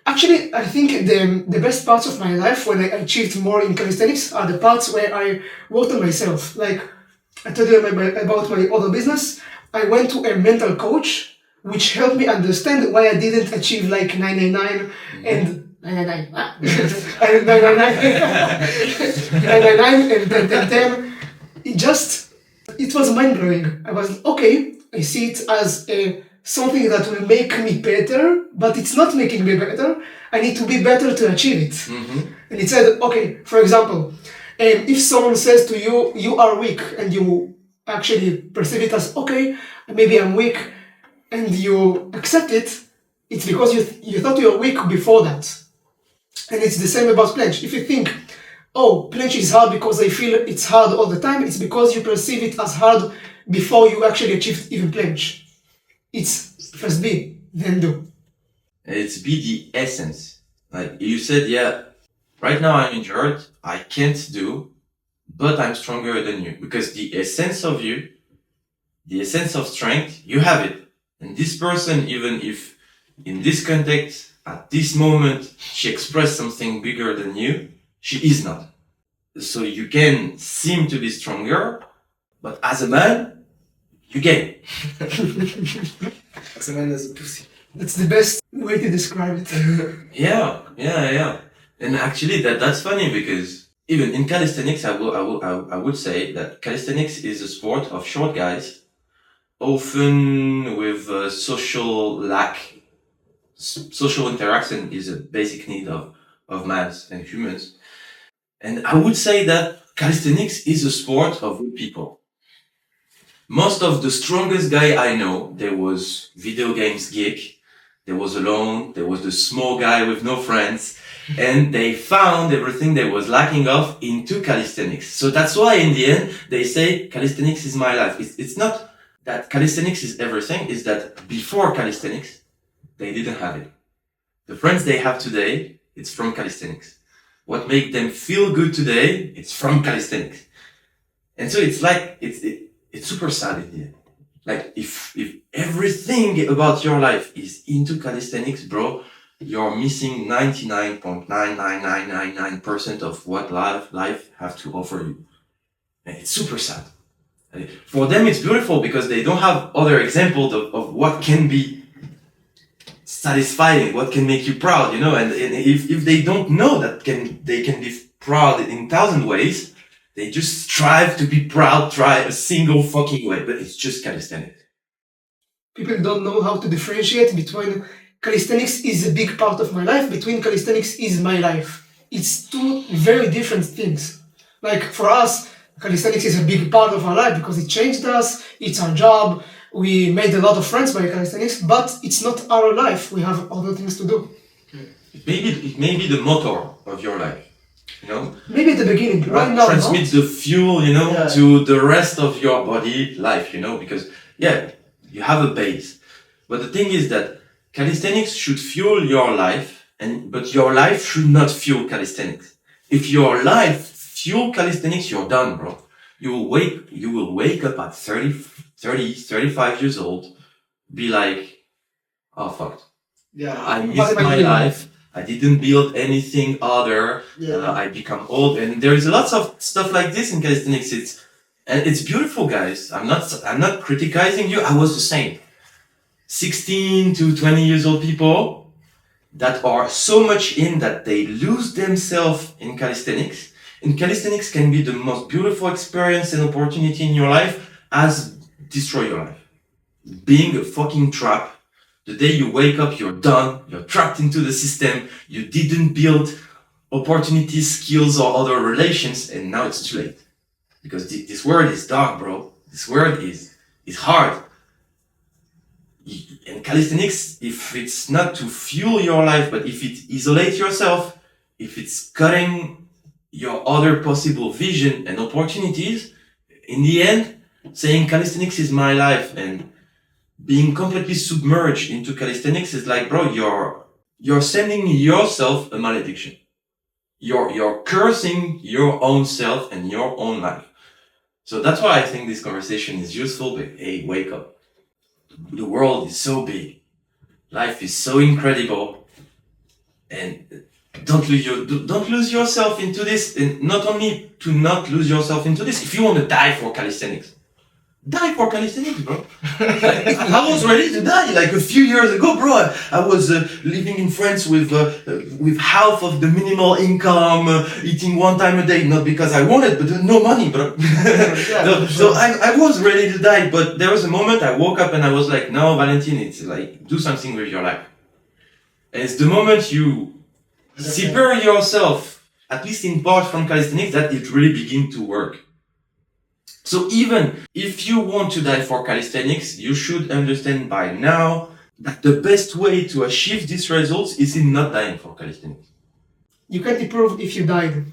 Actually, I think the best parts of my life when I achieved more in calisthenics are the parts where I worked on myself. Like, I told you about my other business. I went to a mental coach, which helped me understand why I didn't achieve like 999 and 999 and 999 and 10. It was mind-blowing. I was, okay, I see it as something that will make me better, but it's not making me better. I need to be better to achieve it. Mm-hmm. And it said, okay, for example, if someone says to you, you are weak, and you actually perceive it as, okay, maybe I'm weak, and you accept it, it's because you thought you were weak before that. And it's the same about planche. If you think, oh, planche is hard because I feel it's hard all the time, it's because you perceive it as hard before you actually achieved even planche. It's first be, then do. It's be the essence. Like you said, yeah, right now I'm injured, I can't do, but I'm stronger than you. Because the essence of you, the essence of strength, you have it. And this person, even if in this context, at this moment, she expressed something bigger than you, she is not. So you can seem to be stronger, but as a man, you gain. As a man, as a pussy. That's the best way to describe it. Yeah. And actually, that's funny because even in calisthenics, I would say that calisthenics is a sport of short guys, often with social lack. Social interaction is a basic need of man and humans. And I would say that calisthenics is a sport of good people. Most of the strongest guy I know, there was video games geek. They was alone. They was the small guy with no friends. And they found everything they was lacking of into calisthenics. So that's why in the end, they say calisthenics is my life. It's not that calisthenics is everything. It's that before calisthenics, they didn't have it. The friends they have today, it's from calisthenics. What makes them feel good today, it's from calisthenics. And so it's like, it's super sad in the end. Like, if everything about your life is into calisthenics, bro, you're missing 99.99999% of what life have to offer you. And it's super sad. And for them, it's beautiful because they don't have other examples of what can be satisfying, what can make you proud, and if they don't know that they can be proud in 1,000 ways, they just strive to be proud, try a single fucking way, but it's just calisthenics. People don't know how to differentiate between calisthenics is a big part of my life, between calisthenics is my life. It's two very different things. Like for us, calisthenics is a big part of our life because it changed us, it's our job, we made a lot of friends by calisthenics, but it's not our life. We have other things to do. It may be the motor of your life, Maybe at the beginning, right now. Transmits the fuel, to the rest of your body life, because, you have a base. But the thing is that calisthenics should fuel your life, but your life should not fuel calisthenics. If your life fuel calisthenics, you're done, bro. You will wake up at 35 years old, be like, oh fuck. Yeah. I missed my life. I didn't build anything other. I become old, and there is lots of stuff like this in calisthenics. It's beautiful, guys. I'm not criticizing you. I was the same. 16 to 20 years old people that are so much in that they lose themselves in calisthenics. And calisthenics can be the most beautiful experience and opportunity in your life as destroy your life. Being a fucking trap. The day you wake up, you're done. You're trapped into the system. You didn't build opportunities, skills, or other relations, and now it's too late. Because this world is dark, bro. This world is hard. And calisthenics, if it's not to fuel your life, but if it isolates yourself, if it's cutting your other possible vision and opportunities, in the end, saying calisthenics is my life and being completely submerged into calisthenics is like, bro, you're sending yourself a malediction. You're cursing your own self and your own life. So that's why I think this conversation is useful, but hey, wake up. The world is so big. Life is so incredible. And don't lose yourself into this. And not only to not lose yourself into this, if you want to die for calisthenics, die for calisthenics, bro. I was ready to die like a few years ago, bro. I was living in France with half of the minimal income, eating one time a day, not because I wanted, but no money, bro. So I was ready to die, but there was a moment I woke up and I was like, no, Valentin, it's like, do something with your life. And it's the moment you separate yourself, at least in part from calisthenics, that it really begins to work. So even if you want to die for calisthenics, you should understand by now that the best way to achieve these results is in not dying for calisthenics. You can't improve if you died.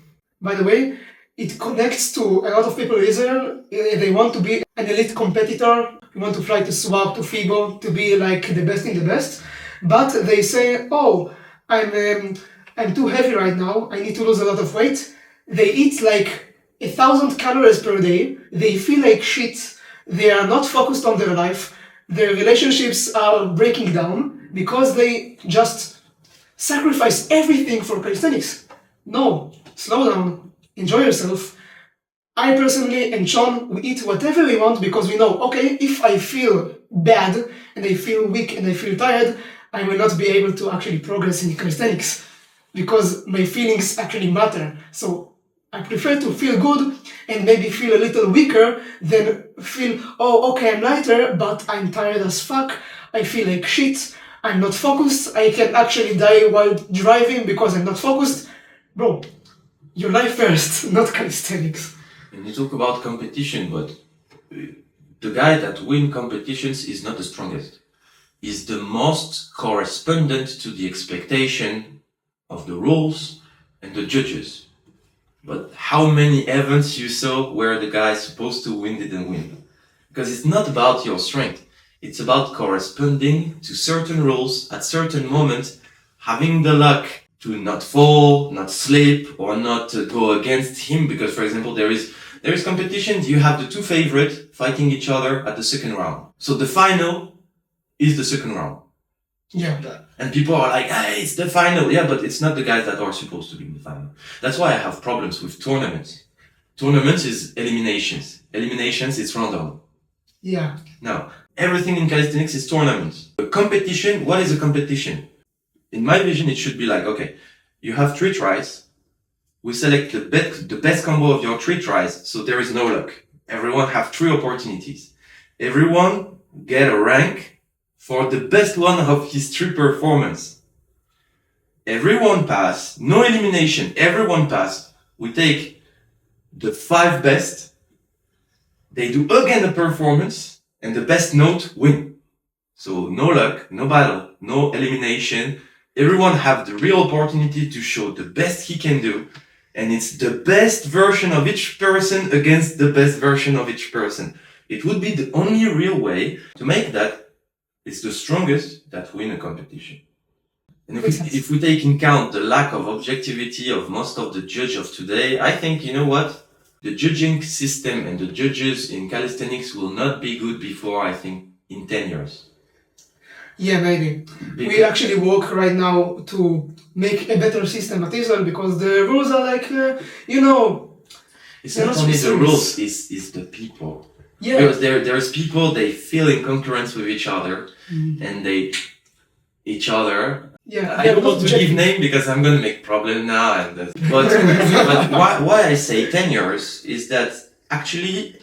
By the way, it connects to a lot of people in Israel. They want to be an elite competitor. They want to fly to SWAP, to FIBO, to be like the best in the best. But they say, oh, I'm too heavy right now. I need to lose a lot of weight. They eat like 1,000 calories per day. They feel like shit. They are not focused on their life. Their relationships are breaking down because they just sacrifice everything for calisthenics. No, slow down, enjoy yourself. I personally and Sean, we eat whatever we want because we know, okay, if I feel bad and I feel weak and I feel tired, I will not be able to actually progress in calisthenics because my feelings actually matter. So I prefer to feel good and maybe feel a little weaker than feel, oh, okay, I'm lighter, but I'm tired as fuck. I feel like shit. I'm not focused. I can actually die while driving because I'm not focused. Bro, your life first, not calisthenics. And you talk about competition, but the guy that wins competitions is not the strongest. is the most correspondent to the expectation of the rules and the judges. But how many events you saw where the guy supposed to win didn't win? Because it's not about your strength. It's about corresponding to certain rules at certain moments, having the luck to not fall, not slip, or not go against him. Because, for example, there is competitions. You have the two favorites fighting each other at the second round. So the final is the second round. Yeah. And people are like, hey, it's the final. Yeah, but it's not the guys that are supposed to be in the final. That's why I have problems with tournaments. Tournaments is eliminations. Eliminations is random. Yeah. Now, everything in calisthenics is tournaments. A competition, what is a competition? In my vision, it should be like, okay, you have 3 tries. We select the best combo of your 3 tries, so there is no luck. Everyone have 3 opportunities. Everyone get a rank for the best one of his 3 performance. Everyone pass, no elimination, everyone pass. We take the 5 best. They do again a performance, and the best note win. So no luck, no battle, no elimination. Everyone have the real opportunity to show the best he can do. And it's the best version of each person against the best version of each person. It would be the only real way to make that it's the strongest that win a competition. And if we take in account the lack of objectivity of most of the judges of today, I think, you know what? The judging system and the judges in calisthenics will not be good before, I think, in 10 years. Yeah, maybe. We actually work right now to make a better system at Israel because the rules are like, It's not only the rules, it's the people. Yeah. Because there's people, they feel in concurrence with each other, and each other. Yeah. I don't want to give name because I'm gonna make problem now. But why I say 10 years is that actually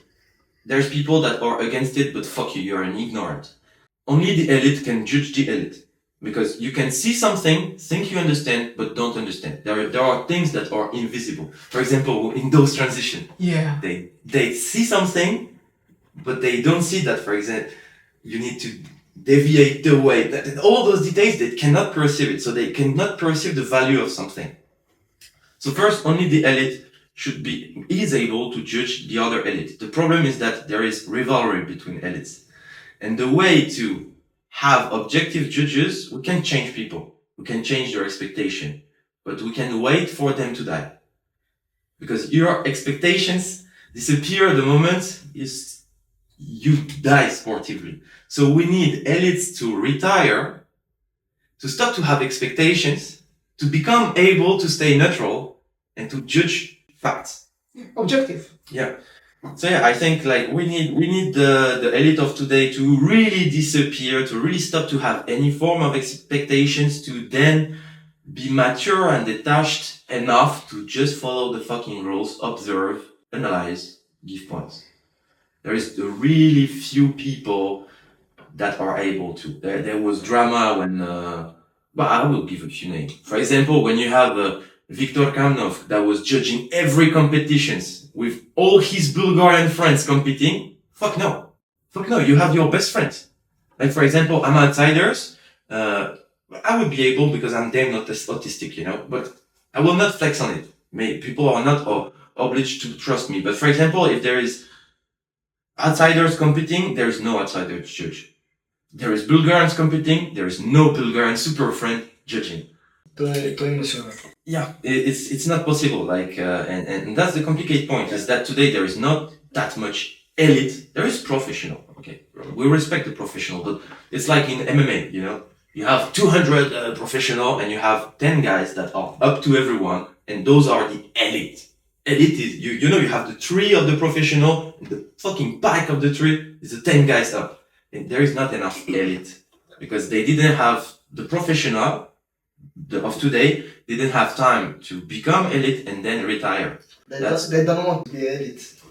there's people that are against it, but fuck you, you're an ignorant. Only the elite can judge the elite. Because you can see something, think you understand, but don't understand. There are things that are invisible. For example, in those transitions. Yeah. They see something, but they don't see that, for example, you need to deviate the weight. All those details, they cannot perceive it. So they cannot perceive the value of something. So first, only the elite is able to judge the other elite. The problem is that there is rivalry between elites. And the way to have objective judges, we can change people. We can change their expectation. But we can wait for them to die. Because your expectations disappear the moment you die sportively. So we need elites to retire, to stop to have expectations, to become able to stay neutral, and to judge facts. Objective. Yeah. So yeah, I think like we need the elite of today to really disappear, to really stop to have any form of expectations, to then be mature and detached enough to just follow the fucking rules, observe, analyze, give points. There is really few people that are able to. There was drama when, but I will give a few names. For example, when you have Viktor Kamnov that was judging every competitions with all his Bulgarian friends competing. Fuck no, you have your best friends. Like for example, I'm outsiders. I would be able because I'm damn not autistic, but I will not flex on it. People are not obliged to trust me. But for example, if there is outsiders competing, there is no outsiders judge. There is Bulgarians competing, there is no Bulgarian super friend judging. Yeah, it's not possible. Like, and that's the complicated point is that today there is not that much elite. There is professional. Okay, we respect the professional, but it's like in MMA. You have 200 professional and you have 10 guys that are up to everyone, and those are the elite. Elite is you have the tree of the professional, and the fucking back of the tree is the 10 guys up, and there is not enough elite because they didn't have the professional. Of today, they didn't have time to become elite and then retire. They don't want to be elite.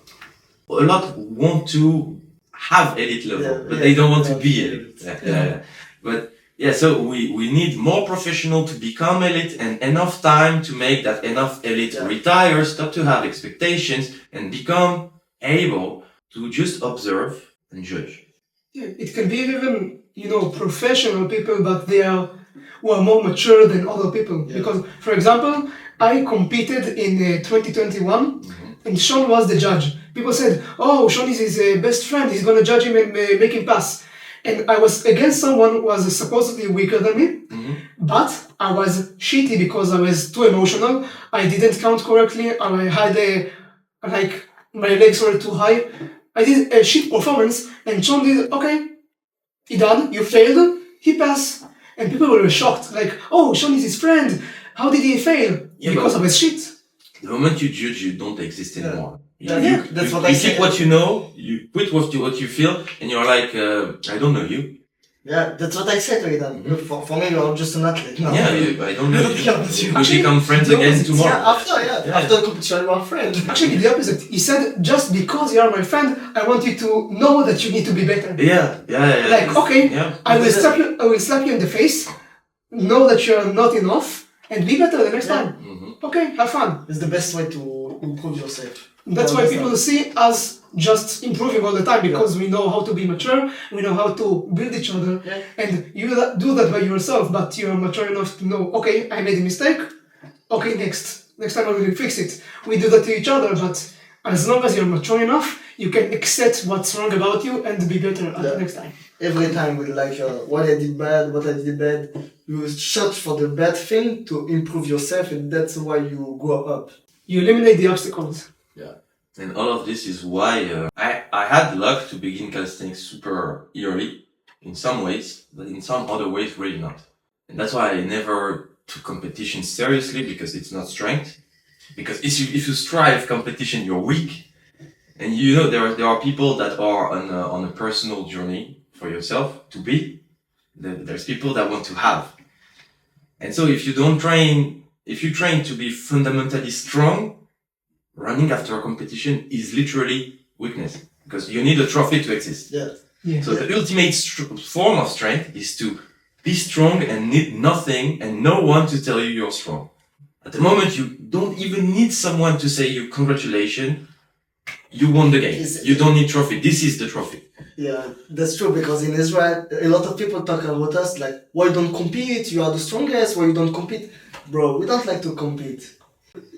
A lot want to have elite level, but they don't want to be elite. Yeah. But yeah, so we need more professional to become elite and enough time to make that enough elite retire, stop to have expectations, and become able to just observe and judge. Yeah, it can be even professional people, but they are who are more mature than other people. Yeah. Because, for example, I competed in 2021, and Sean was the judge. People said, "Oh, Sean is his best friend. He's gonna judge him and make him pass." And I was against someone who was supposedly weaker than me, but I was shitty because I was too emotional. I didn't count correctly. I had my legs were too high. I did a shit performance, and Sean did okay. He done. You failed. He passed, and people were shocked. Like, "Oh, Sean is his friend. How did he fail?" Yeah, Because I was shit. The moment you judge, you don't exist anymore. That's what I you say. keep what you know, you put what you feel, and you're like, I don't know you. Yeah, that's what I said to them. For me, you're just an athlete. No. Yeah, I don't know you. Yeah, but you- We become friends again tomorrow. After the competition, you are friends. Actually, the opposite. He said, "Just because you are my friend, I want you to know that you need to be better." Yeah. Like, okay, Yeah. I will slap you in the face. Know that you are not enough, and be better the next time. Okay, have fun. It's the best way to improve yourself. That's why people see us just improving all the time, because we know how to be mature, we know how to build each other, and you do that by yourself, but you're mature enough to know, okay, I made a mistake, okay, next time I will fix it. We do that to each other, but as long as you're mature enough, you can accept what's wrong about you and be better at the next time. Every time with what I did bad, you search for the bad thing to improve yourself, and that's why you grow up. You eliminate the obstacles. Yeah. And all of this is why I had luck to begin calisthenics super early in some ways, but in some other ways really not. And that's why I never took competition seriously, because it's not strength. Because if you strive competition, you're weak. And there are people that are on a personal journey for yourself to be. There's people that want to have. And so if you train to be fundamentally strong, running after a competition is literally weakness, because you need a trophy to exist. Yeah. So the ultimate form of strength is to be strong and need nothing and no one to tell you you're strong. At the moment, you don't even need someone to say you congratulations, you won the game. You don't need trophy. This is the trophy. Yeah, that's true, because in Israel, a lot of people talk about us like, why you don't compete? You are the strongest, why you don't compete? Bro, we don't like to compete.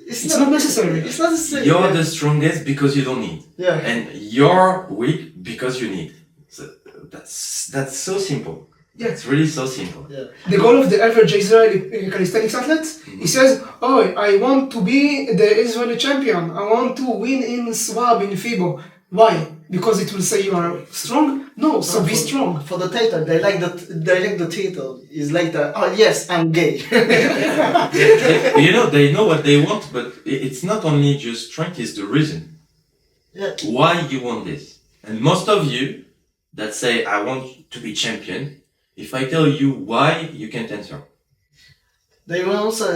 It's not necessary. It's not necessary. You're the strongest because you don't need. Yeah. And you're weak because you need. So that's so simple. Yeah. It's really so simple. Yeah. The goal of the average Israeli calisthenics athlete, he says, "Oh, I want to be the Israeli champion. I want to win in Swab, in FIBO." Why? Because it will say you are strong? No, so be strong. For the title, they like the title. It's like oh yes, I'm gay. They know what they want, but it's not only just strength, it's the reason. Yeah. Why you want this. And most of you that say, I want to be champion, if I tell you why, you can't answer. They want also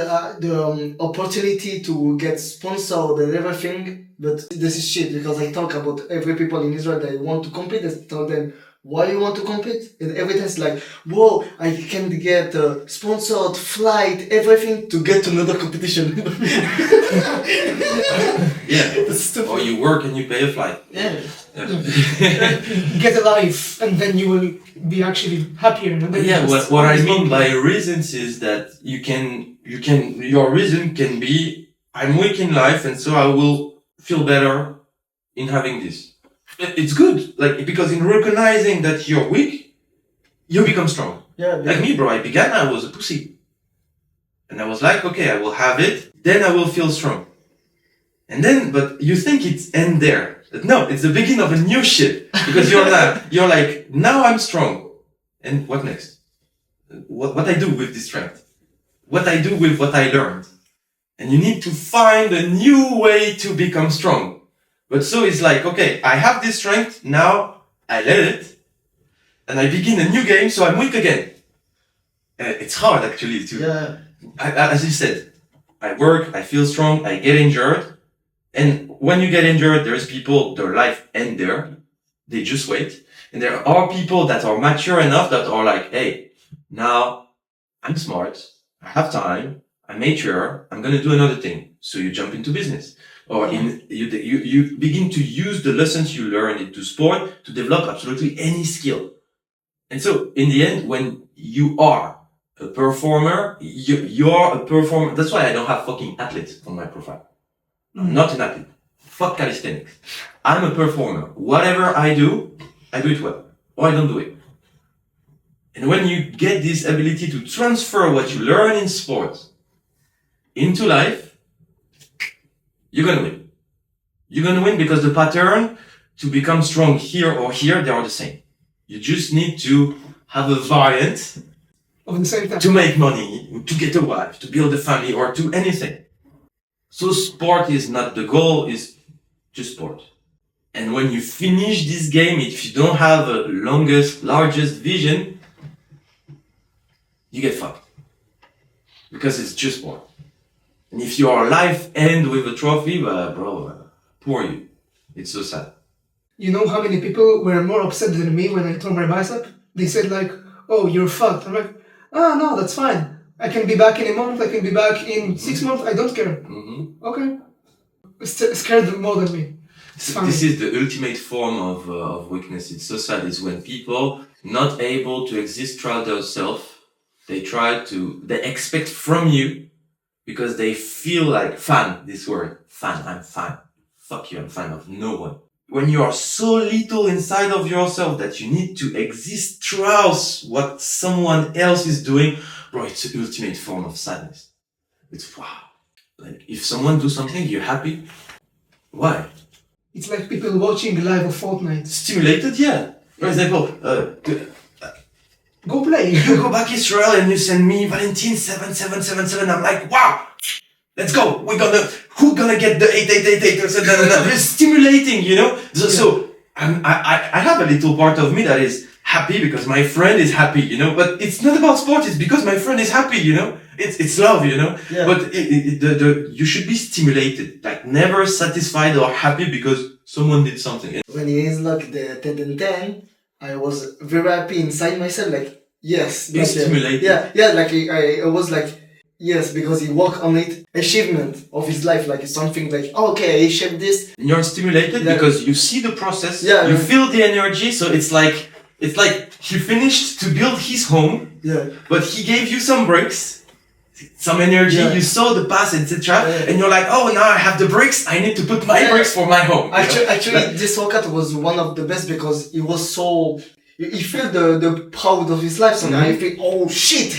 the opportunity to get sponsored and everything, but this is shit, because I talk about every people in Israel that want to compete. I tell them, why you want to compete? And every time it's like, whoa, I can get sponsored flight, everything to get to another competition. Yeah. Or you work and you pay a flight. Yeah. Get a life, and then you will be actually happier. And then What I mean by reasons is that your reason can be, I'm weak in life and so I will feel better in having this. It's good, because in recognizing that you're weak, you become strong. Yeah. Like me, bro, I was a pussy. And I was like, okay, I will have it, then I will feel strong. And then, but you think it's end there. No, it's the beginning of a new shit. Because you're like, now I'm strong. And what next? What I do with this strength? What I do with what I learned? And you need to find a new way to become strong. But so it's like, okay, I have this strength, now I let it, and I begin a new game, so I'm weak again. It's hard actually to, as you said, I work, I feel strong, I get injured, and when you get injured, there's people, their life end there, they just wait, and there are people that are mature enough that are like, hey, now I'm smart, I have time, I'm mature, I'm gonna do another thing, so you jump into business. Or you begin to use the lessons you learn into sport to develop absolutely any skill. And so in the end, when you are a performer, you're a performer. That's why I don't have fucking athletes on my profile. I'm not an athlete. Fuck calisthenics. I'm a performer. Whatever I do it well. Or I don't do it. And when you get this ability to transfer what you learn in sports into life, you're gonna win. You're gonna win because the pattern to become strong here or here, they are the same. You just need to have a variant Of the same time. to make money, to get a wife, to build a family, or to anything. So sport is not the goal, it's just sport. And when you finish this game, if you don't have a largest vision, you get fucked. Because it's just sport. And if your life ends with a trophy, poor you. It's so sad. You know how many people were more upset than me when I tore my bicep? They said like, oh, you're fucked. I'm like, no, that's fine. I can be back in a month, I can be back in 6 months, I don't care. Okay. Scared more than me. This is the ultimate form of weakness. It's so sad. It's when people not able to exist throughout themselves, they expect from you because they feel like this word, I'm fan. Fuck you, I'm fan of no one. When you are so little inside of yourself that you need to exist throughout what someone else is doing, bro, it's the ultimate form of sadness. It's wow. Like, if someone do something, you're happy. Why? It's like people watching live of Fortnite. Stimulated, yeah. For example, Go play. you go back Israel and you send me Valentin 7777. I'm like, wow, let's go. Who's gonna get the 8888? It's stimulating, you know? So I have a little part of me that is happy because my friend is happy, you know? But it's not about sport, it's because my friend is happy, you know? It's love, you know? Yeah. But you should be stimulated, like never satisfied or happy because someone did something. When he is like the 10 and 10, I was very happy inside myself, like, yes. You're like, stimulated. Yeah, like I was like, yes, because he worked on it, achievement of his life, like something like, okay, I achieved this. And you're stimulated because you see the process, you feel the energy, so it's like he finished to build his home, but he gave you some bricks, some energy, you saw the path, etc. And you're like, oh, now I have the bricks, I need to put my bricks for my home. Actually, this workout was one of the best because it was so... He felt the proud of his life, so I think, oh shit,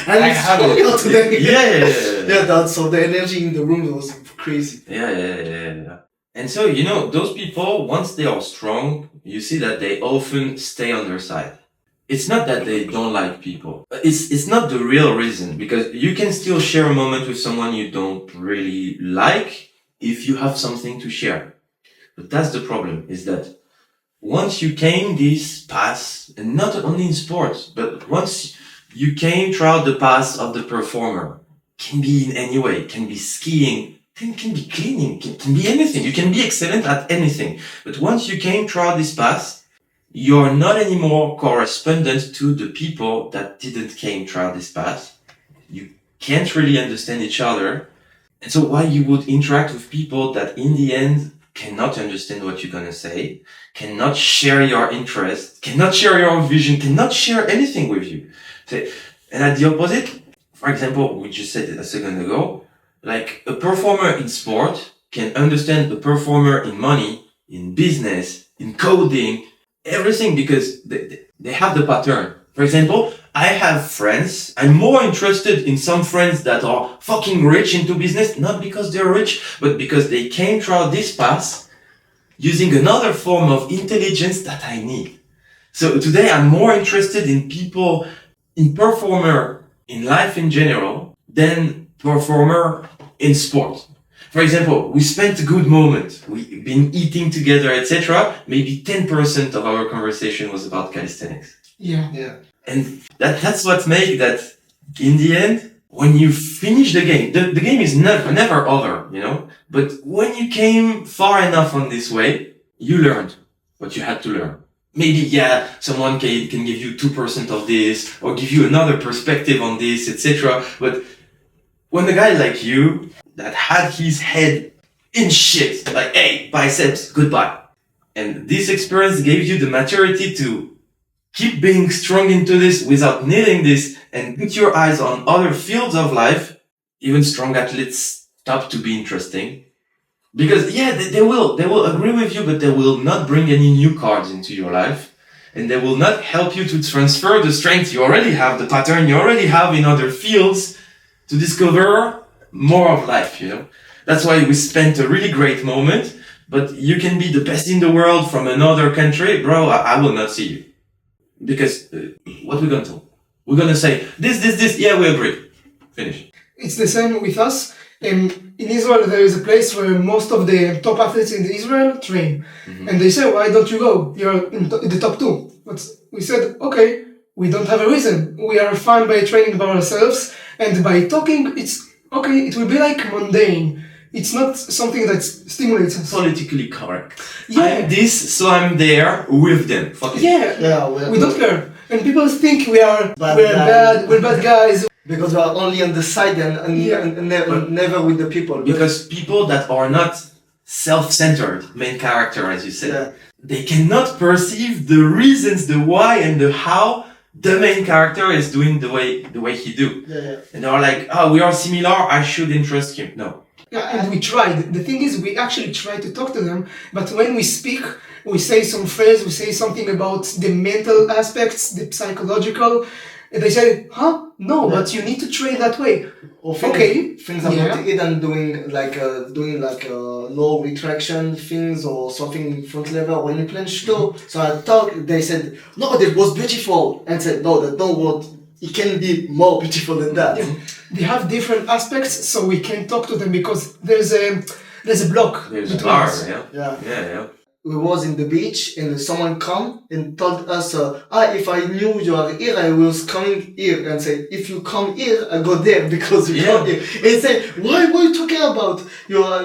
I have it today. Yeah, so the energy in the room was crazy. Yeah. And so, you know, those people, once they are strong, you see that they often stay on their side. It's not that they don't like people. It's not the real reason, because you can still share a moment with someone you don't really like if you have something to share. But that's the problem, is that once you came this path, and not only in sports, but once you came throughout the path of the performer, can be in any way, can be skiing, can be cleaning, can be anything. You can be excellent at anything. But once you came throughout this path, you're not anymore correspondent to the people that didn't came throughout this path. You can't really understand each other. And so why you would interact with people that in the end cannot understand what you're gonna say, cannot share your interest, cannot share your vision, cannot share anything with you. And at the opposite, for example, we just said it a second ago, like a performer in sport can understand a performer in money, in business, in coding, everything, because they have the pattern. For example, I have friends, I'm more interested in some friends that are fucking rich into business, not because they're rich, but because they came throughout this path using another form of intelligence that I need. So today I'm more interested in people, in performer in life in general, than performer in sport. For example, we spent a good moment. We've been eating together, etc. Maybe 10% of our conversation was about calisthenics. Yeah. And that's what makes that, in the end, when you finish the game, the game is never over, you know? But when you came far enough on this way, you learned what you had to learn. Maybe, someone can give you 2% of this, or give you another perspective on this, etc. But when a guy like you, that had his head in shit, like, hey, biceps, goodbye. And this experience gave you the maturity to keep being strong into this without needing this and put your eyes on other fields of life, even strong athletes stop to be interesting. Because they will agree with you, but they will not bring any new cards into your life. And they will not help you to transfer the strength you already have, the pattern you already have in other fields to discover more of life, That's why we spent a really great moment, but you can be the best in the world from another country, bro, I will not see you. Because what we're going to do? We're going to say, this, yeah, we agree. Finish. It's the same with us. In Israel, there is a place where most of the top athletes in Israel train. Mm-hmm. And they say, why don't you go? You're in the top 2. But we said, okay, we don't have a reason. We are fine by training by ourselves. And by talking, it's okay, it will be like mundane. It's not something that stimulates us. Politically correct. Yeah. I'm this, so I'm there with them. Fuck it. Yeah, we don't care. And people think we're bad guys. Because we are only on the side and never with the people. Because people that are not self-centered, main character, as you said, they cannot perceive the reasons, the why and the how the main character is doing the way he do. And they are like, oh, we are similar, I should interest him. No. Yeah, and we tried. The thing is, we actually tried to talk to them, but when we speak, we say some phrase, we say something about the mental aspects, the psychological, and they say, no, but you need to train that way. Or things about it and doing like low retraction things or something in front level when you planche too. So I talked, they said, no, that was beautiful. And said, no, that don't want, it can be more beautiful than that. Yeah. They have different aspects, so we can't talk to them because there's a block. There's a bar, yeah. We was in the beach and someone come and told us, if I knew you are here, I was coming here. And say, if you come here, I go there because you come here. And he say, what are you talking about?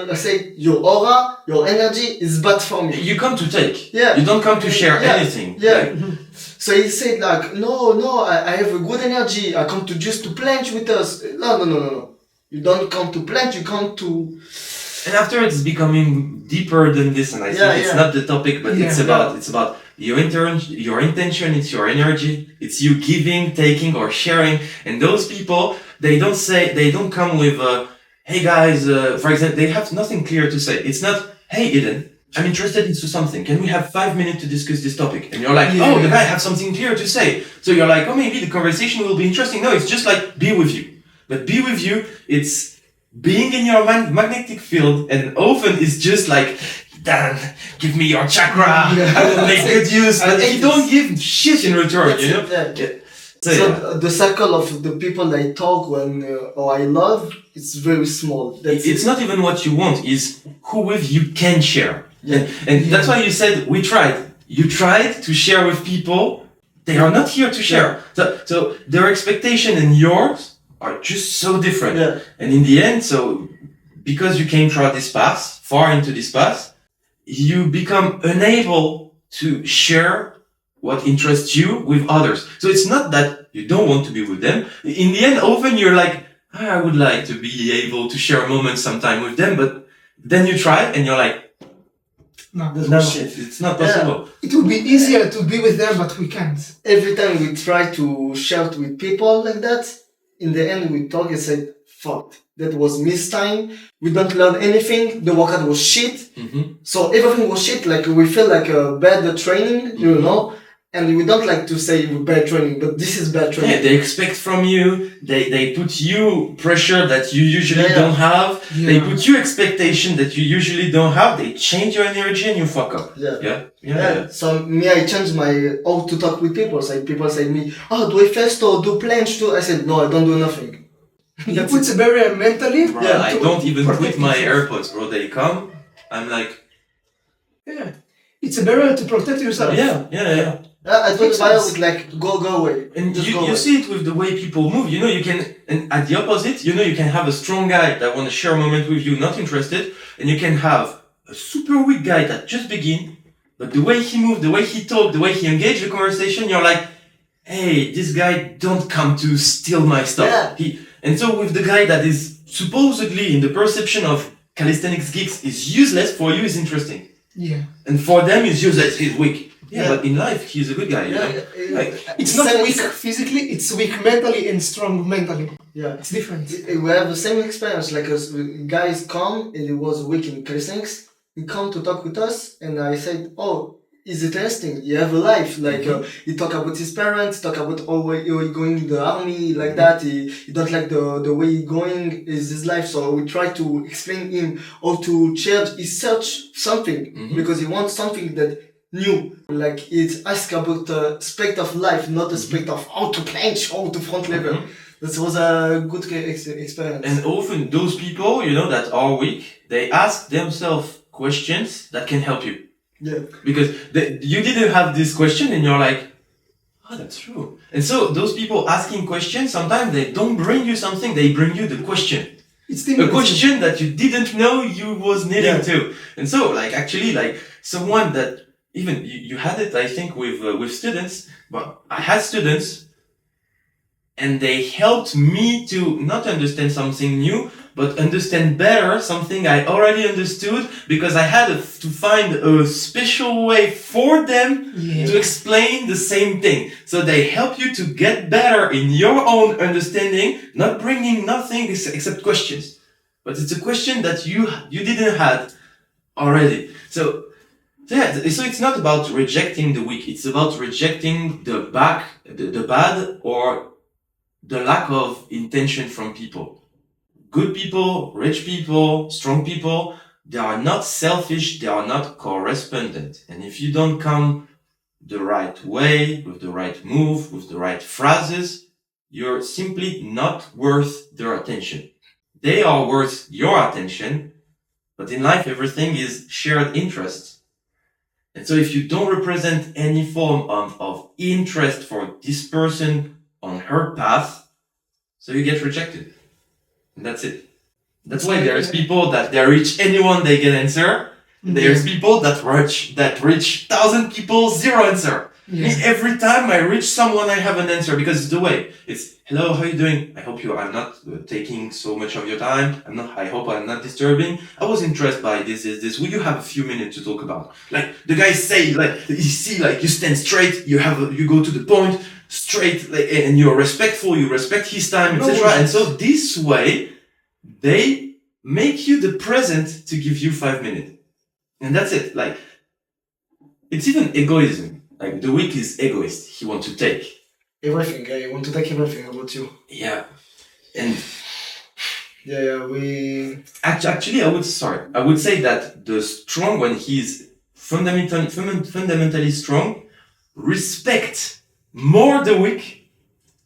I say, your aura, your energy is bad for me. You come to take. Yeah. You don't come to share anything. Yeah. So he said like, no, I have a good energy. I come to just to planche with us. No. You don't come to planche, you come to... And after it's becoming deeper than this, and I think it's not the topic, but it's about your intention, it's your energy, it's you giving, taking, or sharing. And those people, they don't come with, hey guys, for example, they have nothing clear to say. It's not, hey Eden, I'm interested into something. Can we have 5 minutes to discuss this topic? And you're like, the guy has something clear to say. So you're like, maybe the conversation will be interesting. No, it's just like, be with you. But be with you, it's being in your magnetic field, and often it's just like, Dan, give me your chakra, I will make good use, but you don't give shit in return, So the circle of the people I talk when, or I love, it's very small. It's not even what you want, it's who with you can share. And that's why you said, we tried. You tried to share with people, they are not here to share. So their expectation and yours are just so different. And in the end, so because you came through this path, far into this path, you become unable to share what interests you with others. So it's not that you don't want to be with them. In the end, often you're like, I would like to be able to share moments sometime with them, but then you try and you're like, no, it's not possible. It would be easier to be with them, but we can't. Every time we try to share with people like that, in the end, we talk and said, fuck, that was missed time. We don't learn anything. The workout was shit. Mm-hmm. So everything was shit. Like we feel like a bad training, you know, and we don't like to say bad training, but this is bad training. Yeah, they expect from you. They put you pressure that you usually don't have. Yeah. They put you expectation that you usually don't have. They change your energy and you fuck up. Yeah. So me, I changed my how to talk with people. So people say me, do I fast or do planche too? I said, no, I don't do nothing. You put a barrier mentally. Bro, I don't even put my AirPods, bro. They come. I'm like, it's a barrier to protect yourself. Yeah. I don't buy it with like, go away. And you see it with the way people move. You know, you can, and at the opposite, you know, you can have a strong guy that want to share a moment with you, not interested. And you can have a super weak guy that just begin, but the way he moved, the way he talked, the way he engaged the conversation, you're like, hey, this guy don't come to steal my stuff. And so with the guy that is supposedly in the perception of calisthenics geeks is useless, for you is interesting. Yeah. And for them is useless, he's weak. Yeah, but in life, he's a good guy, you know? Like, It's not weak physically, it's weak mentally and strong mentally. Yeah, It's different. we have the same experience. Like guys come and he was weak in calisthenics. He come to talk with us, and I said, "Oh, it's interesting. You have a life." Like he talk about his parents, talk about he going in the army, like that. He don't like the way he going is his life. So we try to explain him how to change. He search something because he wants something that new. Like it's ask about the aspect of life, not the aspect of how to planche, how to front level. That was a good experience. and often those people, you know, that are weak, they ask themselves questions that can help you. Yeah. Because you didn't have this question and you're like, oh, that's true. And so those people asking questions, sometimes they don't bring you something, they bring you the question. It's A question that you didn't know you was needing to. And so, like, actually, like, someone that, even, you had it, I think, with students, but I had students, and they helped me to not understand something new, but understand better something I already understood, because I had to find a special way for them to explain the same thing. So they help you to get better in your own understanding, not bringing nothing except questions. But it's a question that you didn't have already. So it's not about rejecting the weak. It's about rejecting the bad or the lack of intention from people. Good people, rich people, strong people, they are not selfish, they are not correspondent. And if you don't come the right way, with the right move, with the right phrases, you're simply not worth their attention. They are worth your attention, but in life everything is shared interest. And so if you don't represent any form of interest for this person on her path, so you get rejected. And that's it. That's why there's people that they reach anyone, they get answer. There's people that reach 1,000 people, zero answer. Me, every time I reach someone, I have an answer, because it's the way. It's, hello, how are you doing? I hope I'm not taking so much of your time. I hope I'm not disturbing. I was interested by this. Will you have a few minutes to talk about? Like, the guys say, like, you see, like, you stand straight, you go to the point, straight, like, and you're respectful, you respect his time, etc. And so this way, they make you the present to give you 5 minutes. And that's it. Like, it's even egoism. Like, the weak is egoist. He wants to take everything. I want to take everything about you. Yeah. And we actually, I would say that the strong, when he's fundamentally strong, respect more the weak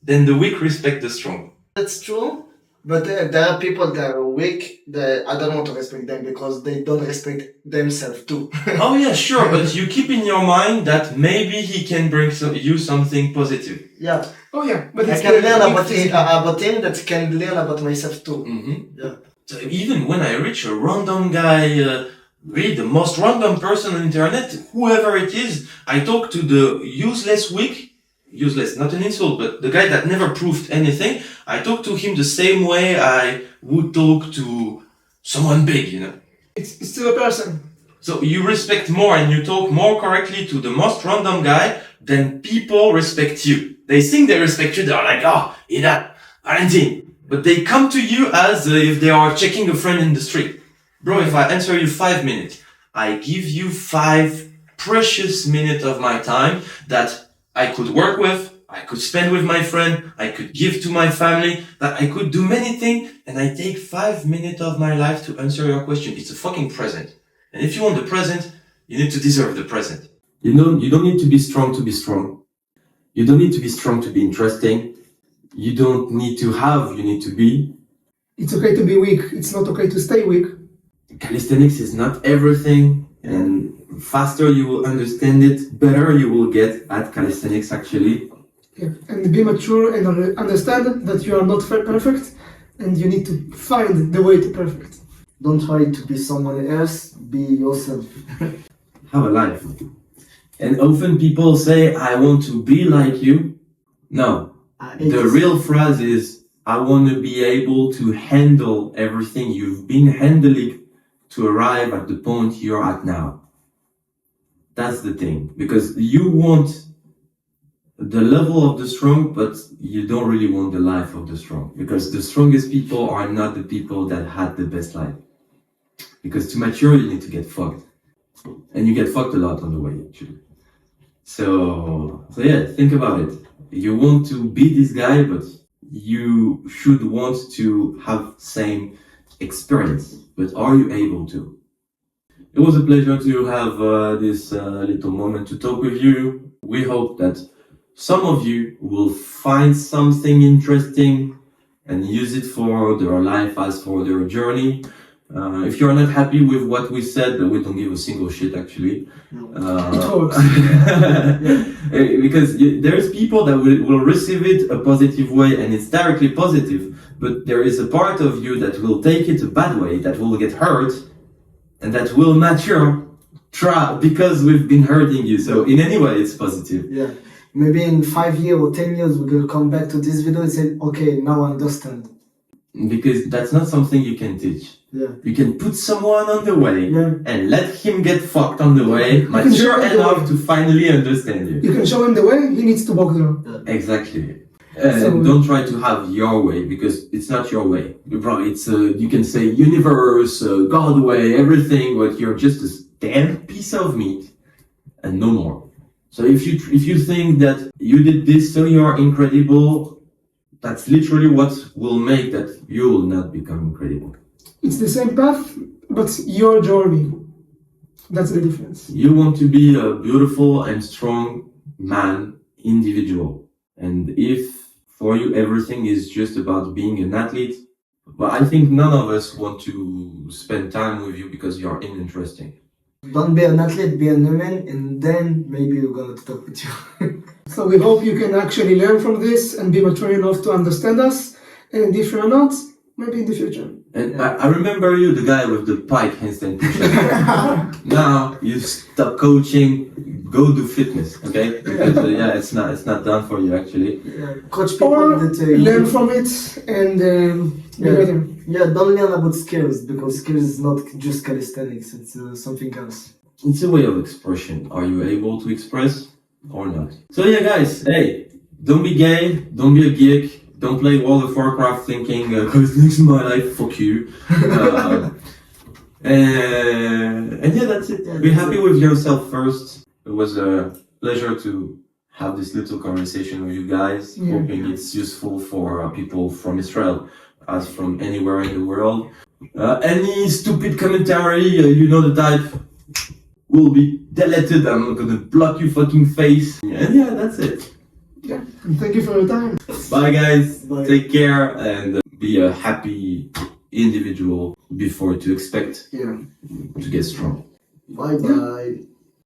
than the weak respect the strong. That's true. But there are people that are weak that I don't want to respect them because they don't respect themselves too. Oh yeah, sure, but you keep in your mind that maybe he can bring you something positive. Yeah. Oh yeah, but I can learn about him that can learn about myself too. Mm-hmm. Yeah. So even when I reach a random guy, really the most random person on the internet, whoever it is, I talk to the useless, not an insult, but the guy that never proved anything, I talk to him the same way I would talk to someone big, you know. It's still a person. So you respect more and you talk more correctly to the most random guy than people respect you. They think they respect you, they're like, oh, Ida, Valentin. But they come to you as if they are checking a friend in the street. Bro, if I answer you 5 minutes, I give you 5 precious minutes of my time that I could work with, I could spend with my friend, I could give to my family, that I could do many things, and I take 5 minutes of my life to answer your question. It's a fucking present. And if you want the present, you need to deserve the present. You don't need to be strong to be strong. You don't need to be strong to be interesting. You don't need to have, you need to be. It's okay to be weak. It's not okay to stay weak. Calisthenics is not everything, and faster you will understand it, better you will get at calisthenics actually. Yeah. And be mature and understand that you are not perfect, and you need to find the way to perfect. Don't try to be someone else, be yourself. Have a life. And often people say, I want to be like you. No. The real phrase is, I want to be able to handle everything you've been handling to arrive at the point you're at now. That's the thing, because you want the level of the strong, but you don't really want the life of the strong, because the strongest people are not the people that had the best life. Because to mature, you need to get fucked, and you get fucked a lot on the way, actually. So yeah, think about it. You want to be this guy, but you should want to have same experience, but are you able to? It was a pleasure to have this little moment to talk with you. We hope that some of you will find something interesting and use it for their life as for their journey. If you're not happy with what we said, we don't give a single shit, actually. Because there's people that will receive it a positive way and it's directly positive, but there is a part of you that will take it a bad way, that will get hurt, and that will mature because we've been hurting you. So in any way, it's positive. Yeah. Maybe in 5 years or 10 years, we're going to come back to this video and say, okay, now I understand. Because that's not something you can teach. Yeah. You can put someone on the way and let him get fucked on the way, mature enough to finally understand you. You can show him the way, he needs to walk there. Yeah. Exactly. And don't try to have your way, because it's not your way. It's you can say universe, God way, everything, but you're just a damn piece of meat and no more. So if you think that you did this so you're incredible, that's literally what will make that you will not become incredible. It's the same path, but your journey. That's the difference. You want to be a beautiful and strong man, individual. And if for you everything is just about being an athlete, well, I think none of us want to spend time with you because you're uninteresting. Don't be an athlete, be a human, and then maybe we're going to talk with you. So we hope you can actually learn from this and be mature enough to understand us. And if you're not, maybe in the future. And I remember you, the guy with the pike handstand push-up. Now you stop coaching, go do fitness, okay? Because it's not done for you actually. Yeah. Coach people Or that learn from it and be better. Yeah, don't learn about skills, because skills is not just calisthenics, it's something else. It's a way of expression. Are you able to express or not? So yeah, guys, hey, don't be gay, don't be a geek, don't play World of Warcraft thinking, calisthenics in my life, fuck you. And yeah, that's it. Be happy with yourself first. It was a pleasure to have this little conversation with you guys. Hoping it's useful for people from Israel as from anywhere in the world. Any stupid commentary, you know the type, will be deleted. I'm gonna block your fucking face. And yeah, that's it. Yeah, and thank you for your time. Bye guys, Bye. Take care and be a happy individual before to expect to get strong. Bye bye.